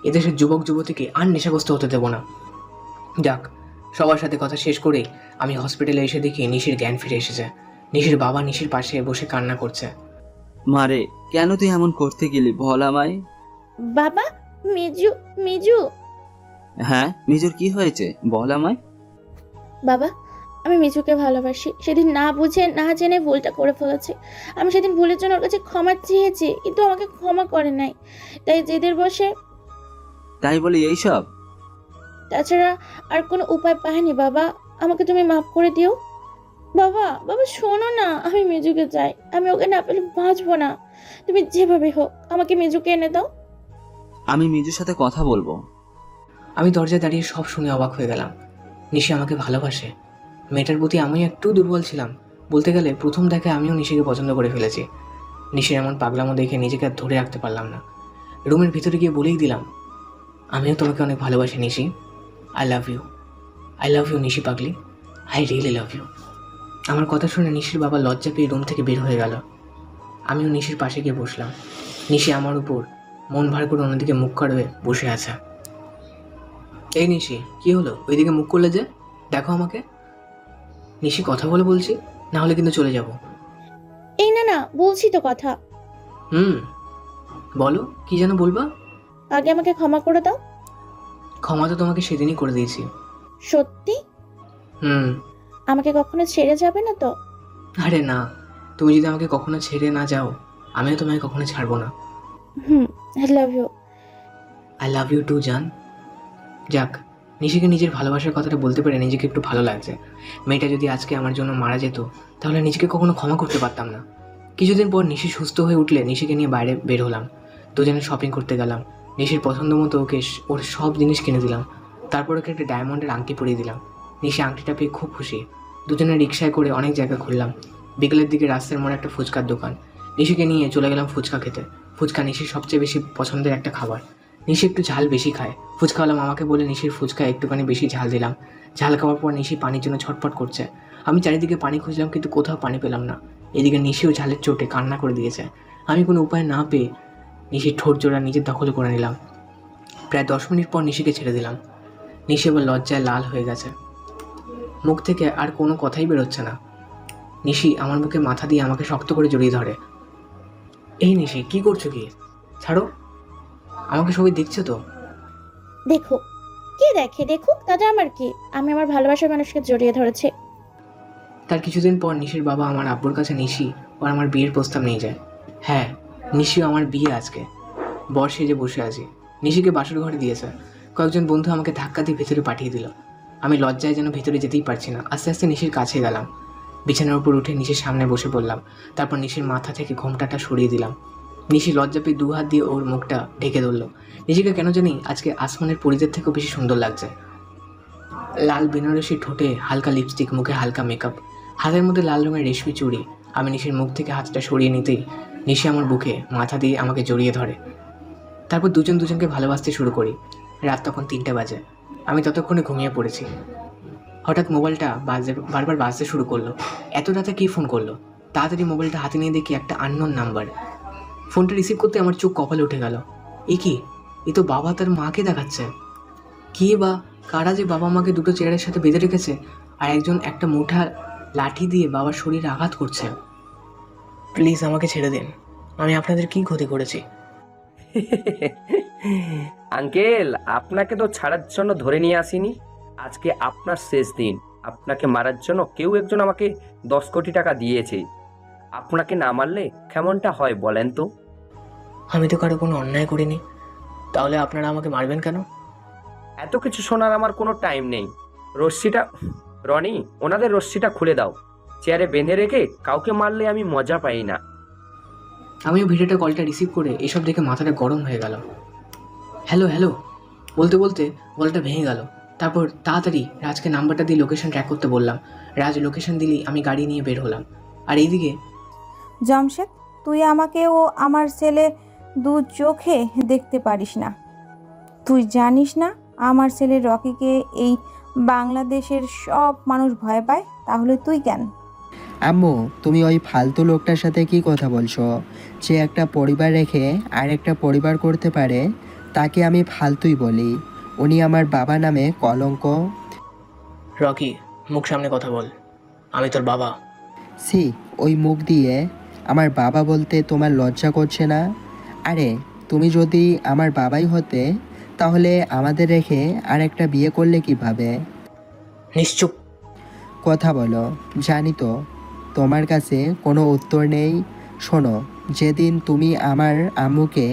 A: এদেশের যুবক যুবতীকে আর নেশাগ্রস্ত হতে দেব না। যাক, সবার সাথে কথা শেষ করেই আমি হসপিটালে এসে দেখি নিশির জ্ঞান ফিরে এসেছে। নিশির বাবা নিশির পাশে বসে কান্না করছে।
K: মারে, কেন তুই এমন করতে গেলি বল আমায়?
I: বাবা, মিজু মিজু।
K: হ্যাঁ, মিজুর কি হয়েছে বল আমায়।
I: বাবা, আমি মিজুকে ভালোবাসি। সেদিন না বুঝে না জেনে ভুলটা করে ফেলেছি। আমি সেদিন ভুলের জন্য ওর কাছে ক্ষমা চেয়েছি, কিন্তু আমাকে ক্ষমা করে নাই। তাই জেদের বসে
K: তাই বলি এইসব?
I: তাছাড়া আর কোনো উপায় পাইনি বাবা, আমাকে তুমি মাফ করে দিও। বাবা, বাবা শোনো না, আমি মিজুকে চাই। আমি ওকে না পেলে বাঁচবো না। তুমি যেভাবে হোক আমাকে মিজুকে এনে দাও।
K: আমি মিজুর সাথে কথা বলবো।
A: আমি দরজায় দাঁড়িয়ে সব শুনে অবাক হয়ে গেলাম। নিশি আমাকে ভালোবাসে। মেয়েটার প্রতি আমি একটু দুর্বল ছিলাম। বলতে গেলে প্রথম দেখায় আমিও নিশিকে পছন্দ করে ফেলেছি। নিশির এমন পাগলামো দেখে নিজেকে আর ধরে রাখতে পারলাম না। রুমের ভিতরে গিয়ে বলেই দিলাম, আমিও তোমাকে অনেক ভালোবাসি Nishi. I love you, I love you Nishi পাগলি, আই রিয়েলি লাভ ইউ। আমার কথা শুনে নিশির বাবা লজ্জা পেয়ে রুম থেকে বের হয়ে গেল। আমিও নিশির পাশে গিয়ে বসলাম। নিশি আমার উপর মন ভার করে অন্যদিকে মুখ করে বসে আছে। এই নিশি, কি হলো? ওইদিকে মুখ করলে যে, দেখো আমাকে। নিশি, কথা বলে বলছি, না হলে কিন্তু চলে যাব।
I: এই না না, বলছি তো কথা।
A: বলো, কি যেন বলবা?
I: আগে আমাকে ক্ষমা করে দাও।
A: ক্ষমা তো তোমাকে সেদিনই করে দিয়েছি।
I: সত্যি? আমাকে কখনো ছেড়ে যাবে না তো?
A: আরে না, তুমি যদি আমাকে কখনো ছেড়ে না যাও, আমিও তোমাকে কখনো ছাড়বো না।
I: I love you.
A: I love you too জান। যাক, নিশিকে নিজের ভালোবাসার কথাটা বলতে পেরে নিজেকে একটু ভালো লাগছে। মেয়েটা যদি আজকে আমার জন্য মারা যেত, তাহলে নিজেকে কখনো ক্ষমা করতে পারতাম না। কিছুদিন পর নিশি সুস্থ হয়ে উঠলে নিশিকে নিয়ে বাইরে বের হলাম। দুজনে শপিং করতে গেলাম। নিশির পছন্দ মতো ওকে ওর সব জিনিস কিনে দিলাম। তারপর ওকে একটা ডায়মন্ডের আংটি পরিয়ে দিলাম। নিশি আংটিটা পেয়ে খুব খুশি। দুজনে রিক্সায় করে অনেক জায়গা ঘুরলাম। বিকেলের দিকে রাস্তার মোড়ে একটা ফুচকার দোকান। নিশিকে নিয়ে চলে গেলাম ফুচকা খেতে। ফুচকা নিশির সবচেয়ে বেশি পছন্দের একটা খাবার। নিশি একটু ঝাল বেশি খায়। ফুচকাওয়ালা মামাকে বলে নিশির ফুচকায় একটুখানি বেশি ঝাল দিলাম। ঝাল খাওয়ার পর নিশি পানির জন্য ছটফট করছে। আমি চারিদিকে পানি খুঁজলাম, কিন্তু কোথাও পানি পেলাম না। এদিকে নিশিও ঝালের চোটে কান্না করে দিয়েছে। আমি কোনো উপায় না পেয়ে নিশির ঠোঁট জোড়া নিজের দখলে করে নিলাম। প্রায় 10 মিনিট পর নিশিকে ছেড়ে দিলাম। নিশি এবার লজ্জায় লাল হয়ে গেছে। মুখ থেকে আর কোনো কথাই বেরোচ্ছে না। নিশি আমার বুকে মাথা দিয়ে আমাকে শক্ত করে জড়িয়ে ধরে। এই নিশি, কি করছো? কি ছাড়ো, আমাকে সবাই দেখছে তো।
I: দেখো, কে দেখে দেখুক, তাতে আমার কি? আমি আমার ভালোবাসার মানুষকে জড়িয়ে ধরেছি।
A: তার কিছুদিন পর নিশির বাবা আমার আব্বুর কাছে নিশি ও আমার বিয়ের প্রস্তাব নিয়ে যায়। হ্যাঁ, নিশিও আমার বিয়ে আজকে। বর সেজে বসে আছি। নিশিকে বাসর ঘরে দিয়েছে। কয়েকজন বন্ধু আমাকে ধাক্কা দিয়ে ভেতরে পাঠিয়ে দিল। আমি লজ্জায় যেন ভেতরে যেতেই পারছি না। আস্তে আস্তে নিশির কাছে গেলাম। বিছানার উপর উঠে নিশির সামনে বসে পড়লাম। তারপর নিশির মাথা থেকে ঘোমটাটা সরিয়ে দিলাম। নিশি লজ্জা পেয়ে 2 হাত দিয়ে ওর মুখটা ঢেকে ধরলো। নিশিকে কেন জানি আজকে আসমানের পরিদের থেকেও বেশি সুন্দর লাগছে। লাল বেনারসি ঠোঁটে হালকা লিপস্টিক, মুখে হালকা মেকআপ, হাতের মধ্যে লাল রঙের রেশমি চুড়ি। আমি নিশির মুখ থেকে হাতটা সরিয়ে নিতেই নিশি আমার বুকে মাথা দিয়ে আমাকে জড়িয়ে ধরে। তারপর দুজনকে ভালোবাসতে শুরু করি। রাত তখন 3টে বাজে। আমি ততক্ষণে ঘুমিয়ে পড়েছি। হঠাৎ মোবাইলটা বারবার বাজতে শুরু করলো। এত রাতে কে ফোন করলো? তাড়াতাড়ি মোবাইলটা হাতে নিয়ে দেখি একটা আননোন নাম্বার। ফোনটা রিসিভ করতে আমার চোখ কপালে উঠে গেল। এ কি? এ তো বাবা তার মাকে দেখাচ্ছে। কে বা কারা যে বাবা মাকে দুটো চেয়ারের সাথে বেঁধে রেখেছে আর একজন একটা মুঠা লাঠি দিয়ে বাবার শরীরে আঘাত করছে। প্লিজ আমাকে ছেড়ে দিন, আমি আপনাদের কি ক্ষতি করেছি?
B: আঙ্কেল, আপনাকে তো ছাড়ার জন্য ধরে নিয়ে আসিনি। আজকে আপনার শেষ দিন। আপনাকে মারার জন্য কেউ একজন আমাকে 10 কোটি টাকা দিয়েছে। আপনাকে না মারলে কেমনটা হয় বলেন তো?
A: আমি তো কারো কোনো অন্যায় করিনি, তাহলে আপনারা আমাকে মারবেন কেন?
B: এত কিছু শোনার আমার কোনো টাইম নেই। রশ্মিটা, রনি, ওনাদের রশ্মিটা খুলে দাও। চেয়ারে বেঁধে রেখে কাউকে মারলে আমি মজা পাই না।
A: আমিও ভিডিওটা কলটা রিসিভ করে এসব দেখে মাথাটা গরম হয়ে গেল। হ্যালো হ্যালো বলতে বলতে কলটা ভেঙে গেল। তারপর তাড়াতাড়ি রাজকে নাম্বারটা দিয়ে লোকেশন ট্র্যাক করতে বললাম। রাজ লোকেশন দিলেই আমি গাড়ি নিয়ে বের হলাম। আর এইদিকে
L: জামশেদ, তুই আমাকে ও আমার ছেলে 2 চোখে দেখতে পারিস না। তুই জানিস না আমার ছেলে রকিকে এই বাংলাদেশের সব মানুষ ভয় পায়, তাহলে তুই কেন?
N: আম্মু, তুমি ওই ফালতু লোকটার সাথে কি কথা বলছো? যে একটা পরিবার রেখে আর একটা পরিবার করতে পারে তাকে আমি ফালতুই বলি। উনি আমার বাবা নামে কলঙ্ক।
A: রকি, মুখ সামনে কথা বল, আমি তোর বাবা।
N: সি, ওই মুখ দিয়ে আমার বাবা বলতে তোমার লজ্জা করছে না? আরে তুমি যদি আমার বাবাই হতে তাহলে আমাদের রেখে আর একটা বিয়ে করলে কিভাবে?
A: নিশ্চুপ
N: কথা বলো। জানি তো তোমার কাছে কোনো উত্তর নেই। শোনো, যেদিন তুমি আমার আম্মুকে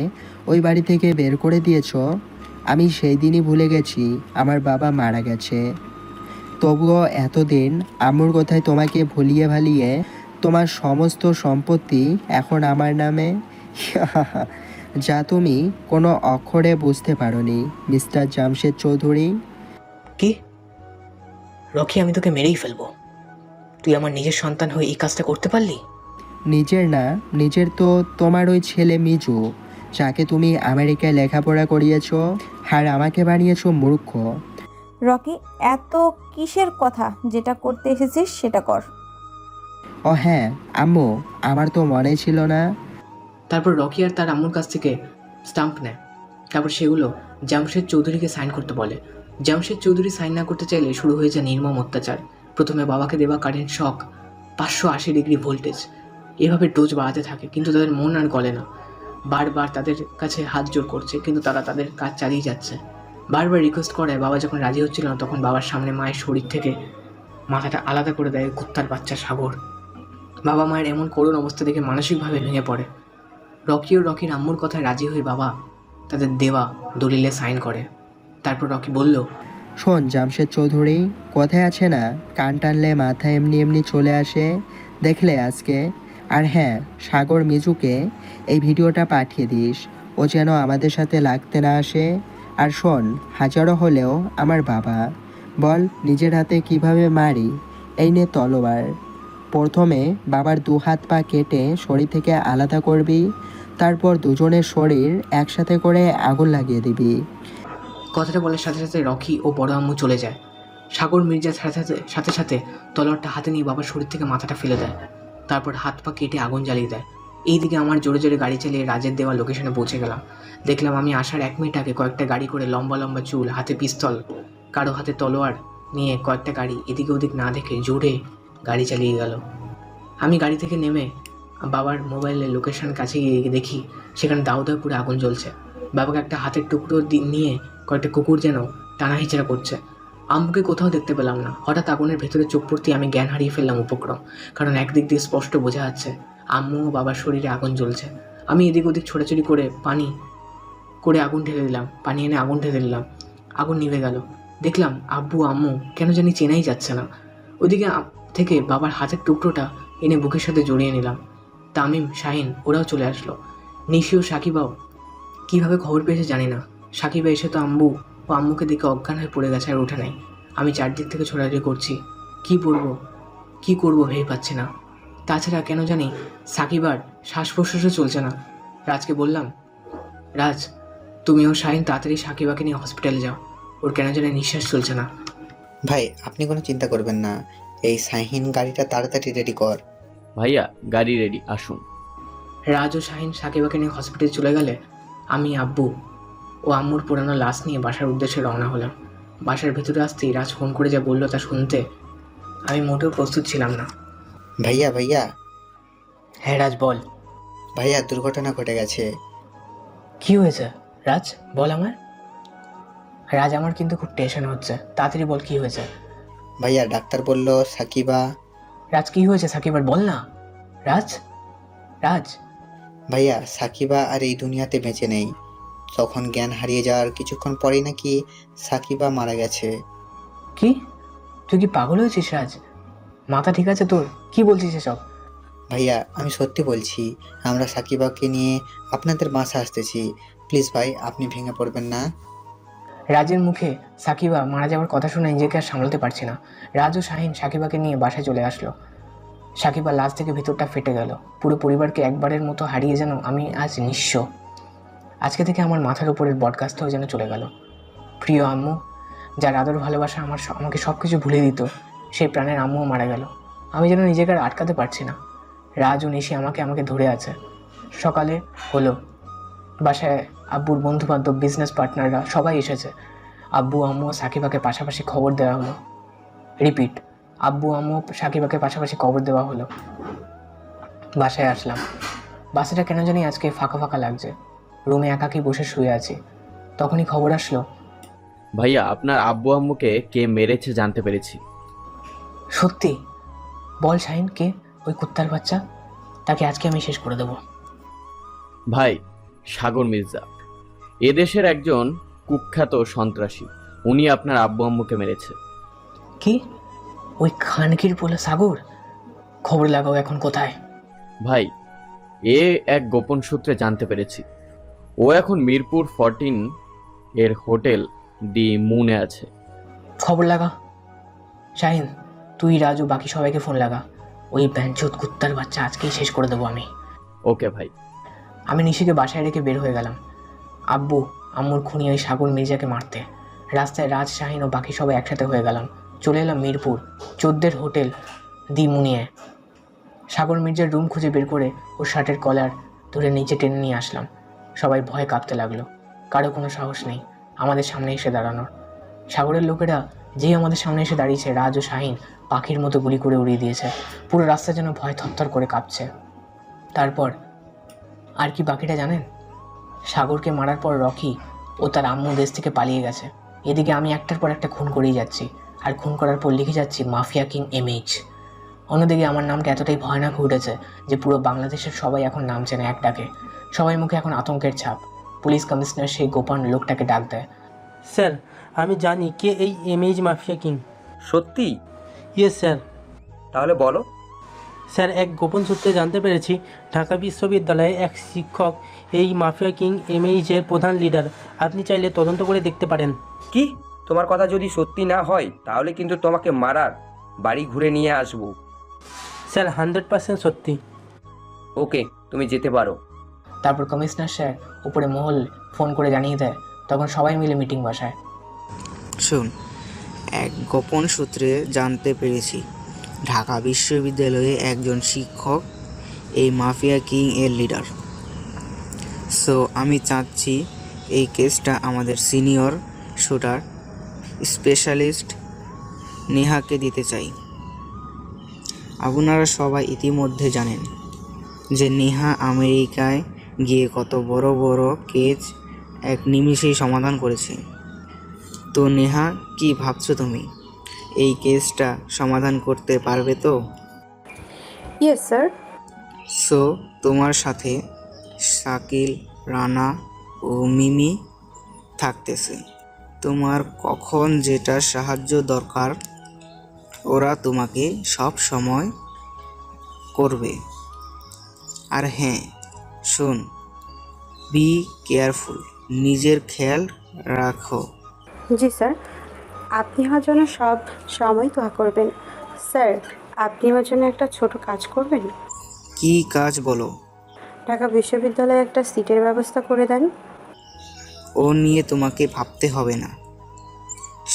N: ওই বাড়ি থেকে বের করে দিয়েছো, আমি সেই দিনই ভুলে গেছি আমার বাবা মারা গেছে। তবুও এতদিন আম্মুর কথায় তোমাকে ভুলিয়ে ভালিয়ে তোমার সমস্ত সম্পত্তি এখন আমার নামে। যা তুমি কোনো অক্ষরে বুঝতে পারোনি মিস্টার জামশেদ চৌধুরী।
A: কি? রকি, আমি তোকে মেরেই ফেলবো। তুই আমার নিজের সন্তান হয়ে এই কাজটা করতে পারলি?
N: নিজের না, নিজের তো তোমার ওই ছেলে মিজু, যাকে তুমি আমেরিকায় লেখাপড়া করিয়েছো আর আমাকে বানিয়েছো মূর্খ।
L: রকি, এত কিসের কথা? যেটা করতে এসেছিস সেটা কর।
N: ও হ্যাঁ আম্মু, আমার তো মনে ছিল না।
A: তারপর রকি আর তার আম্মুর কাছ থেকে স্টাম্প নেয়। তারপর সেগুলো জামশেদ চৌধুরীকে সাইন করতে বলে। জামশেদ চৌধুরী সাইন না করতে চাইলে শুরু হয়ে যায় নির্মম অত্যাচার। প্রথমে বাবাকে দেওয়া কারেন্ট শক 580 ডিগ্রি ভোল্টেজ। এভাবে ডোজ বাড়াতে থাকে, কিন্তু তাদের মন আর গলে না। বারবার তাদের কাছে হাত জোর করছে, কিন্তু তারা তাদের কাজ চালিয়ে যাচ্ছে। বারবার রিকোয়েস্ট করে। বাবা যখন রাজি হচ্ছিল না, তখন বাবার সামনে মায়ের শরীর থেকে মাথাটা আলাদা করে দেয় কুত্তার বাচ্চা সাগর। বাবা মায়ের এমন করুণ অবস্থা দেখে মানসিকভাবে ভেঙে পড়ে। রকি ও রকির আম্মুর কথায় রাজি হয়ে বাবা তাদের দেওয়া দলিলে সাইন করে। তারপর রকি বলল,
N: শোন জামশেদ চৌধুরী, কথায় আছে না, কান টানলে মাথা এমনি এমনি চলে আসে। দেখলে আজকে। আর হ্যাঁ, সাগর মিজুকে এই ভিডিওটা পাঠিয়ে দিস, ও যেন আমাদের সাথে লাগতে না আসে। আর শোন, হাজারো হলেও আমার বাবা। বল নিজের হাতে কিভাবে মারি। এই নে তলোয়ার। প্রথমে বাবার 2 হাত পা কেটে শরীর থেকে আলাদা করবি, তারপর দুজনের শরীর একসাথে করে আগুন লাগিয়ে দিবি।
A: কথাটা বলার সাথে সাথে রকি ও বড় আম্মু চলে যায়। সাগর মির্জার সাথে সাথে তলোয়ারটা হাতে নিয়ে বাবার শরীর থেকে মাথাটা ফেলে দেয়। তারপর হাত পা কেটে আগুন জ্বালিয়ে দেয়। এইদিকে আমার জোরে জোরে গাড়ি চালিয়ে রাজের দেওয়া লোকেশনে পৌঁছে গেলাম। দেখলাম আমি আসার 1 মিনিট আগে কয়েকটা গাড়ি করে, লম্বা লম্বা চুল, হাতে পিস্তল, কারো হাতে তলোয়ার নিয়ে কয়েকটা গাড়ি এদিকে ওদিক না দেখে জোরে গাড়ি চালিয়ে গেল। আমি গাড়ি থেকে নেমে বাবার মোবাইলের লোকেশন কাছে গিয়ে দেখি সেখানে দাউ দাউ করে আগুন জ্বলছে। বাবাকে একটা হাতের টুকরো নিয়ে কয়েকটা কুকুর যেন টানা হিচড়া করছে। আম্মুকে কোথাও দেখতে পেলাম না। হঠাৎ আগুনের ভেতরে চোখ পড়তে আমি জ্ঞান হারিয়ে ফেললাম উপক্রম। কারণ একদিক দিয়ে স্পষ্ট বোঝা যাচ্ছে আম্মু ও বাবার শরীরে আগুন জ্বলছে। আমি এদিক ওদিক ছোটাছুটি করে পানি করে আগুন ঢেলে দিলাম, পানি এনে আগুন ঢেলে দিলাম। আগুন নিভে গেল। দেখলাম আব্বু আম্মু কেন জানি চেনাই যাচ্ছে না। ওদিকে থেকে বাবার হাতের টুকরোটা এনে বুকের সাথে জড়িয়ে নিলাম। তামিম, শাহিন ওরাও চলে আসলো। নিশি ও সাকিবাও কীভাবে খবর পেয়েছে জানি না। সাকিবা এসে তো আম্মু ও আম্মুকে দেখে অজ্ঞান হয়ে পড়ে গেছে আর ওঠে নাই। আমি চারদিক থেকে ছোড়াছুড়ি করছি, কি করবো ভেবে পাচ্ছি না। তাছাড়া কেন জানি সাকিবার শ্বাস প্রশ্বাসও চলছে না। রাজকে বললাম, রাজ তুমি ও শাহিন তাড়াতাড়ি সাকিবাকে নিয়ে হসপিটালে যাও, ওর কেন জানি নিঃশ্বাস চলছে না।
N: ভাই আপনি কোনো চিন্তা করবেন না, এই শাহিন গাড়িটা তাড়াতাড়ি রেডি কর।
E: ভাইয়া গাড়ি রেডি, আসুন।
A: রাজ ও শাহিন সাকিবাকে নিয়ে হসপিটালে চলে গেলে আমি আব্বু ও আম্মুর পুরানো লাশ নিয়ে বাসার উদ্দেশ্যে রওনা হলাম। বাসার ভেতরে আসতেই রাজ ফোন করে যা বললো তা শুনতে আমি মোটেও প্রস্তুত ছিলাম না।
N: ভাইয়া
A: হ্যাঁ রাজ বল।
N: ভাইয়া দুর্ঘটনা ঘটে গেছে।
A: কি হয়েছে রাজ, বল আমার। রাজ আমার কিন্তু খুব টেনশন হচ্ছে, তাড়াতাড়ি বল কি হয়েছে।
N: ভাইয়া ডাক্তার বলল সাকিবা।
A: রাজ কি হয়েছে সাকিবার, বল না। রাজ
N: ভাইয়া সাকিবা আর এই দুনিয়াতে বেঁচে নেই। তখন জ্ঞান হারিয়ে যাওয়ার কিছুক্ষণ পরেই নাকি সাকিবা মারা গেছে।
A: কি, তুই কি পাগল হয়েছিস রাজ? মাথা ঠিক আছে তোর? কি বলছিস এসব?
N: ভাইয়া আমি সত্যি বলছি, আমরা সাকিবাকে নিয়ে আপনাদের বাসা আসতেছি। প্লিজ ভাই আপনি ভেঙে পড়বেন না।
A: রাজের মুখে সাকিবা মারা যাওয়ার কথা শুনে নিজেকে আর সামলাতে পারছি না। রাজ ও শাহিন সাকিবাকে নিয়ে বাসায় চলে আসলো। সাকিবা লাশ থেকে ভিতরটা ফেটে গেল। পুরো পরিবারকে একবারের মতো হারিয়ে যেন আমি আজ নিঃস্ব। আজকে থেকে আমার মাথার উপরের বটগাছটাও যেন চলে গেল। প্রিয় আম্মু, যার আদর ভালোবাসা আমাকে সব কিছু ভুলে দিত, সেই প্রাণের আম্মুও মারা গেল। আমি যেন নিজেকে আর আটকাতে পারছি না। রাজ ও নিশি আমাকে ধরে আছে। সকালে হলো, বাসায় আব্বুর বন্ধুবান্ধব, বিজনেস পার্টনাররা সবাই এসেছে। আব্বু আম্মু ও সাকিবাকে পাশাপাশি খবর দেওয়া হলো। রিপিট, আব্বু আম্মু সাকিবাকে পাশাপাশি খবর দেওয়া হলো। বাসায় আসলাম। বাসাটা কেন জানি আজকে ফাঁকা ফাঁকা লাগছে। রুমে একাকি বসে শুয়ে আছি। তখনই খবর আসলো।
E: ভাইয়া আপনার আব্বু আম্মুকে কে মেরেছে জানতে পেরেছি।
A: সত্যি? বল শাহিন, কে ওই কুত্তার বাচ্চা? তাকে আজকে আমি শেষ করে দেব।
E: ভাই সাগর মির্জা, এদেশের একজন কুখ্যাত সন্ত্রাসী, উনি আপনার আব্বু আম্মুকে মেরেছে।
A: কি? ওই খানকির পোলা সাগর? খবর লাগাও এখন কোথায়?
E: ভাই এক গোপন সূত্রে জানতে পেরেছি, ও এখন মিরপুর 14 এর হোটেল দি মুনে আছে।
A: খবর লাগা শাহিন, তুই রাজু বাকি সবাইকে ফোন লাগা। ওই ব্যাঞ্চোদ কুত্তার বাচ্চা আজকেই শেষ করে দেবো আমি।
E: ওকে ভাই।
A: আমি নিশিকে বাসায় রেখে বের হয়ে গেলাম আব্বু আম্মুর খুনি ওই সাগর মির্জাকে মারতে। রাস্তায় রাজ, শাহিন ও বাকি সবাই একসাথে হয়ে গেলাম। চলে এলাম মিরপুর 14 হোটেল দি মুনিয়ে। সাগর মির্জার রুম খুঁজে বের করে ওর শার্টের কলার ধরে নিচে টেনে নিয়ে আসলাম। সবাই ভয়ে কাঁপতে লাগলো। কারো কোনো সাহস নেই আমাদের সামনে এসে দাঁড়ানোর। সাগরের লোকেরা যেই আমাদের সামনে এসে দাঁড়িয়েছে, রাজ ও শাহিন পাখির মতো গুলি করে উড়িয়ে দিয়েছে। পুরো রাস্তা যেন ভয় থরথর করে কাঁপছে। তারপর আর কি বাকিটা জানেন? সাগরকে মারার পর রকি ও তার আম্মু দেশ থেকে পালিয়ে গেছে। এদিকে আমি একটার পর একটা খুন করেই যাচ্ছি, আর খুন করার পর লিখে যাচ্ছি মাফিয়া কিং MH। অন্যদিকে আমার নামটা এতটাই ভয়ানক হয়ে উঠেছে যে পুরো বাংলাদেশের সবাই এখন নাম চেনে এক ডাকে। সবাই মুখে এখন আতঙ্কের ছাপ। পুলিশ কমিশনার সেই গোপন লোকটাকে ডাক দেয়।
M: স্যার আমি জানি কে এই MH মাফিয়া কিং।
B: সত্যি?
M: Yes sir.
B: তাহলে বলো।
M: স্যার এক গোপন সূত্রে জানতে পেরেছি ঢাকা বিশ্ববিদ্যালয়ে এক শিক্ষক এই মাফিয়া কিং MH এর প্রধান লিডার। আপনি চাইলে তদন্ত করে দেখতে পারেন।
B: কি? তোমার কথা যদি সত্যি না হয় তাহলে কিন্তু তোমাকে মারার বাড়ি ঘুরে নিয়ে আসবো।
M: স্যার 100% সত্যি।
B: ওকে, তুমি যেতে পারো।
A: তারপর কমিশনার স্যার উপরে মহল ফোন করে জানিয়ে দেয়। তখন সবাই মিলে মিটিং বসায়।
D: শুন, এক গোপন সূত্রে জানতে পেরেছি ঢাকা বিশ্ববিদ্যালয়ে একজন শিক্ষক এই মাফিয়া কিং এর লিডার। সো আমি চাচ্ছি এই কেসটা আমাদের সিনিয়র শুটার স্পেশালিস্ট নেহাকে দিতে চাই। আপনারা সবাই ইতিমধ্যে জানেন যে নেহা আমেরিকায় গিয়ে কত বড় বড় কেস এক নিমিষেই সমাধান করেছে। তো নেহা, কি ভাবছো তুমি? এই কেসটা সমাধান করতে পারবে তো?
L: Yes sir.
D: সো তোমার সাথে শাকিল, রানা ও মিমি থাকতেছে। তোমার কখন যেটা সাহায্য দরকার ওরা তোমাকে সব সময় করবে। আর হ্যাঁ শোন, বি কেয়ারফুল, নিজের খেয়াল রাখো।
O: জি স্যার, আপনি আমার জন্য সব সময় দোয়া করবেন। স্যার, আপনি আমার জন্য একটা ছোট কাজ করবেন?
D: কি কাজ বলো?
O: ঢাকা বিশ্ববিদ্যালয়ে একটা সিটের ব্যবস্থা করে দেন।
D: ও নিয়ে তোমাকে ভাবতে হবে না,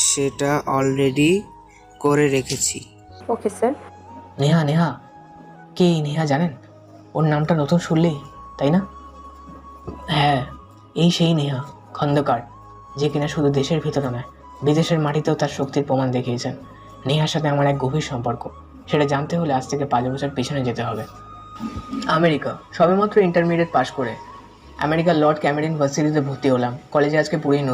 D: সেটা অলরেডি করে রেখেছি।
O: Okay sir.
A: নেহা, নেহা, কে এই নেহা জানেন? ওর নামটা নতুন শুনলেই, তাই না? হ্যাঁ, এই সেই নেহা খন্দকার, যে কিনা শুধু দেশের ভিতরে নয়, বিদেশের মাটিতেও তার শক্তির প্রমাণ দেখিয়েছেন। নেহার সাথে আমার এক গভীর সম্পর্ক, সেটা জানতে হলে আজ থেকে 5 বছর পিছনে যেতে হবে। আমেরিকা, সবেমাত্র ইন্টারমিডিয়েট পাশ করে আমেরিকার লর্ড ক্যামেরন ভার্সিটিতে ভর্তি হলাম। কলেজে আজকে পুরোই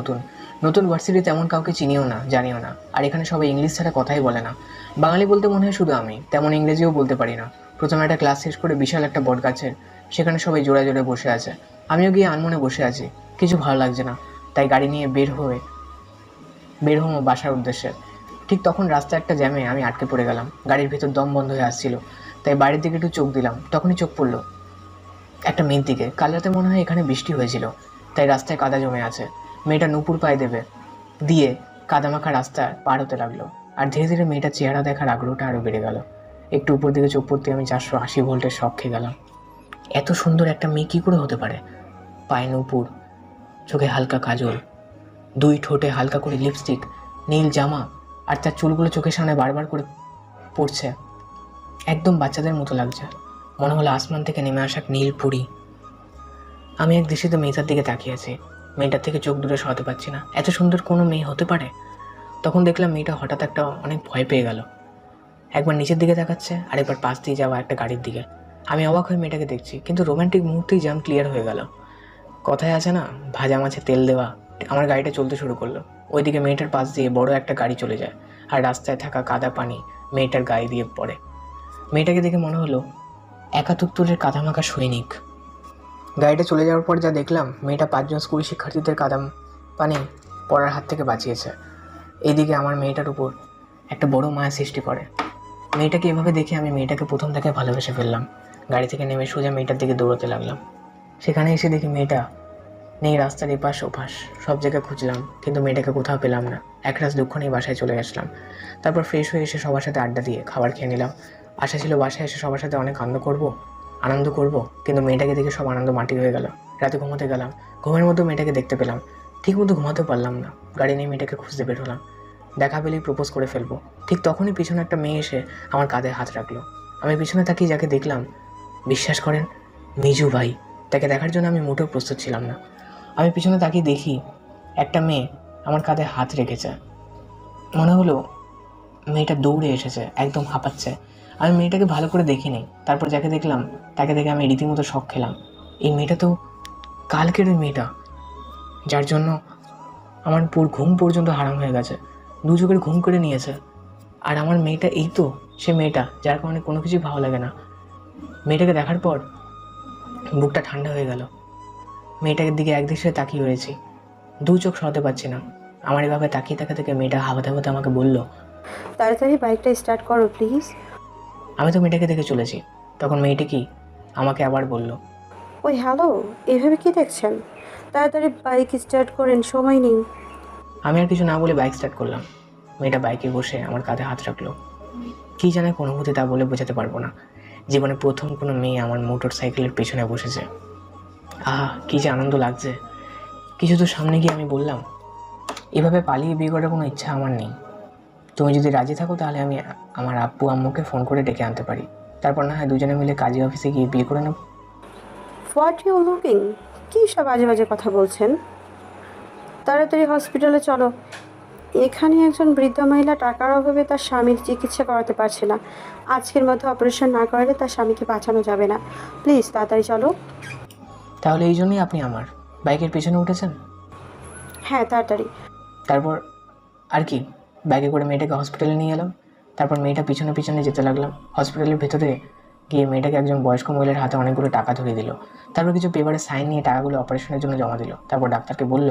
A: নতুন ভার্সিটি, তেমন কাউকে চিনিও না, জানিও না। আর এখানে সবাই ইংলিশ ছাড়া কথাই বলে না। বাঙালি বলতে মনে হয় শুধু আমি, তেমন ইংরেজিও বলতে পারি না। প্রথমে একটা ক্লাস শেষ করে বিশাল একটা বট গাছের, সেখানে সবাই জোড়া জোড়ে বসে আছে। আমিও গিয়ে আনমনে বসে আছি, কিছু ভালো লাগছে না, তাই গাড়ি নিয়ে বের হবো বাসার উদ্দেশ্যে। ঠিক তখন রাস্তায় একটা জ্যামে আমি আটকে পড়ে গেলাম। গাড়ির ভিতর দম বন্ধ হয়ে আসছিল, তাই বাইরের দিকে একটু চোখ দিলাম। তখনই চোখ পড়লো একটা মেয়ের দিকে। কাল রাতে মনে হয় এখানে বৃষ্টি হয়েছিল, তাই রাস্তায় কাদা জমে আছে। মেয়েটা নুপুর পায়ে দিয়ে কাদামাখা রাস্তা পার হতে লাগলো। আর ধীরে ধীরে মেয়েটার চেহারা দেখার আগ্রহটা আরও বেড়ে গেল। একটু উপর দিকে চোখ পড়তে আমি 480 ভোল্টের শক খেয়ে গেলাম। এত সুন্দর একটা মেয়ে কী করে হতে পারে? পায়ে নুপুর, চোখে হালকা কাজল, 2 ঠোঁটে হালকা করে লিপস্টিক, নীল জামা, আর তার চুলগুলো চোখের সামনে বারবার করে পড়ছে। একদম বাচ্চাদের মতো লাগছে, মনে হলো আসমান থেকে নেমে আসা নীল পুরি। আমি এক দৃষ্টিতে মেয়েটার দিকে তাকিয়ে আছি, মেয়েটার থেকে চোখ দূরে সরাতে পারছি না। এত সুন্দর কোনো মেয়ে হতে পারে? তখন দেখলাম মেয়েটা হঠাৎ একটা অনেক ভয় পেয়ে গেল। একবার নিচের দিকে তাকাচ্ছে, আরেকবার পাশ দিয়ে যাওয়া একটা গাড়ির দিকে। আমি অবাক হয়ে মেয়েটাকে দেখছি, কিন্তু রোমান্টিক মুহূর্তেই জাম ক্লিয়ার হয়ে গেল। কথায় আছে না, ভাজা মাছে তেল দেওয়া। আমার গাড়িটা চলতে শুরু করলো। ওইদিকে মেয়েটার পাশ দিয়ে বড় একটা গাড়ি চলে যায়, আর রাস্তায় থাকা কাদা পানি মেয়েটার গায়ে দিয়ে পড়ে। মেয়েটাকে দেখে মনে হলো 71-এর কাদামাখা সৈনিক। গাড়িটা চলে যাওয়ার পর যা দেখলাম, মেয়েটা 5 জন স্কুল শিক্ষার্থীদের কাদা পানি পড়ার হাত থেকে বাঁচিয়েছে। এইদিকে আমার মেয়েটার উপর একটা বড় মায়া সৃষ্টি করে। মেয়েটাকে এভাবে দেখে আমি মেয়েটাকে প্রথম থেকে ভালোবেসে ফেললাম। গাড়ি থেকে নেমে সোজা মেয়েটার দিকে দৌড়াতে লাগলাম। সেখানে এসে দেখি মেয়েটা নেই। রাস্তার এপাশ ওপাশ সব জায়গায় খুঁজলাম, কিন্তু মেয়েটাকে কোথাও পেলাম না। একরাশ দুঃখ নিয়ে বাসায় চলে আসলাম। তারপর ফ্রেশ হয়ে এসে সবার সাথে আড্ডা দিয়ে খাবার খেয়ে নিলাম। আশা ছিল বাসায় এসে সবার সাথে অনেক আনন্দ করব, কিন্তু মেয়েটাকে দেখে সব আনন্দ মাটি হয়ে গেল। রাতে ঘুমোতে গেলাম, ঘুমের মধ্যে মেয়েটাকে দেখতে পেলাম। ঠিক মতো ঘুমাতে পারলাম না। গাড়ি নিয়ে মেয়েটাকে খুঁজতে বের হলাম। দেখা পেলেই প্রপোজ করে ফেলবো। ঠিক তখনই পিছনে একটা মেয়ে এসে আমার কাঁধে হাত রাখলো। আমি পিছনে তাকিয়ে যাকে দেখলাম, বিশ্বাস করেন, মিজু ভাই। তাকে দেখার জন্য আমি মোটেও প্রস্তুত ছিলাম না। আমি পিছনে তাকিয়ে দেখি একটা মেয়ে আমার কাঁধে হাত রেখেছে। মনে হলো মেয়েটা দৌড়ে এসেছে, একদম হাঁপাচ্ছে। আমি মেয়েটাকে ভালো করে দেখিনি। তারপর যাকে দেখলাম তাকে দেখে আমি রীতিমতো শক খেলাম। এই মেয়েটা তো কালকের ওই মেয়েটা, যার জন্য আমার ঘুম পর্যন্ত হারাম হয়ে গেছে। 2 চোখের ঘুম করে নিয়েছে। আর আমার মেয়েটা এই তো সে মেয়েটা, যার কারণে কোনো কিছুই ভালো লাগে না। মেয়েটাকে দেখার পর বুকটা ঠান্ডা হয়ে গেল। মেয়েটাকে দিকে এক দৃষ্টিতে তাকিয়ে রয়েছি, 2 চোখ সরাতে পারছি না। আমার এভাবে তাকিয়ে থাকা থেকে মেয়েটা হাবাতে হাবাতে আমাকে বলল,
O: তাড়াতাড়ি বাইকটা স্টার্ট করো প্লিজ।
A: আমি তো মেয়েটাকে দেখে চলেছি। তখন মেয়েটি কি আমাকে আবার বলল,
O: ওই হ্যালো, এভাবে কি দেখছেন? তাড়াতাড়ি বাইক স্টার্ট করেন, সময় নেই।
A: আমি আর কিছু না বলে বাইক স্টার্ট করলাম। মেয়েটা বাইকে বসে আমার কাঁধে হাত রাখলো। কী জানে কোন অনুভূতি, তা বলে বোঝাতে পারবো না। জীবনে প্রথম কোনো মেয়ে আমার মোটর সাইকেলের পেছনে বসেছে। কী যে আনন্দ লাগছে। কিছু তো সামনে গিয়ে আমি বললাম, এভাবে পালিয়ে বিয়ে করার কোনো ইচ্ছা আমার নেই। তুমি যদি রাজি থাকো তাহলে আমি আমার আব্বু আম্মুকে ফোন করে ডেকে আনতে পারি। তারপর না হয় দুজনে মিলে কাজী অফিসে গিয়ে বিয়ে করে নেব।
O: What you looking? কী সব বাজে বাজে কথা বলছেন? তাড়াতাড়ি হসপিটালে চলো। এখানে একজন বৃদ্ধ মহিলা টাকার অভাবে তার স্বামীর চিকিৎসা করাতে পারছে না। আজকের মধ্যে অপারেশন না করালে তার স্বামীকে বাঁচানো যাবে না। প্লিজ তাড়াতাড়ি চলো।
A: তাহলে এই জন্যই আপনি আমার বাইকের পেছনে উঠেছেন?
O: হ্যাঁ, তাড়াতাড়ি।
A: তারপর আর কি, বাইকে করে মেয়েটাকে হসপিটালে নিয়ে এলাম। তারপর মেয়েটা পিছনে পিছনে যেতে লাগলাম। হসপিটালের ভেতরে গিয়ে মেয়েটাকে একজন বয়স্ক মহিলার হাতে অনেকগুলো টাকা ধরিয়ে দিল। তারপর কিছু পেপারে সাইন নিয়ে টাকাগুলো অপারেশনের জন্য জমা দিল। তারপর ডাক্তারকে বলল,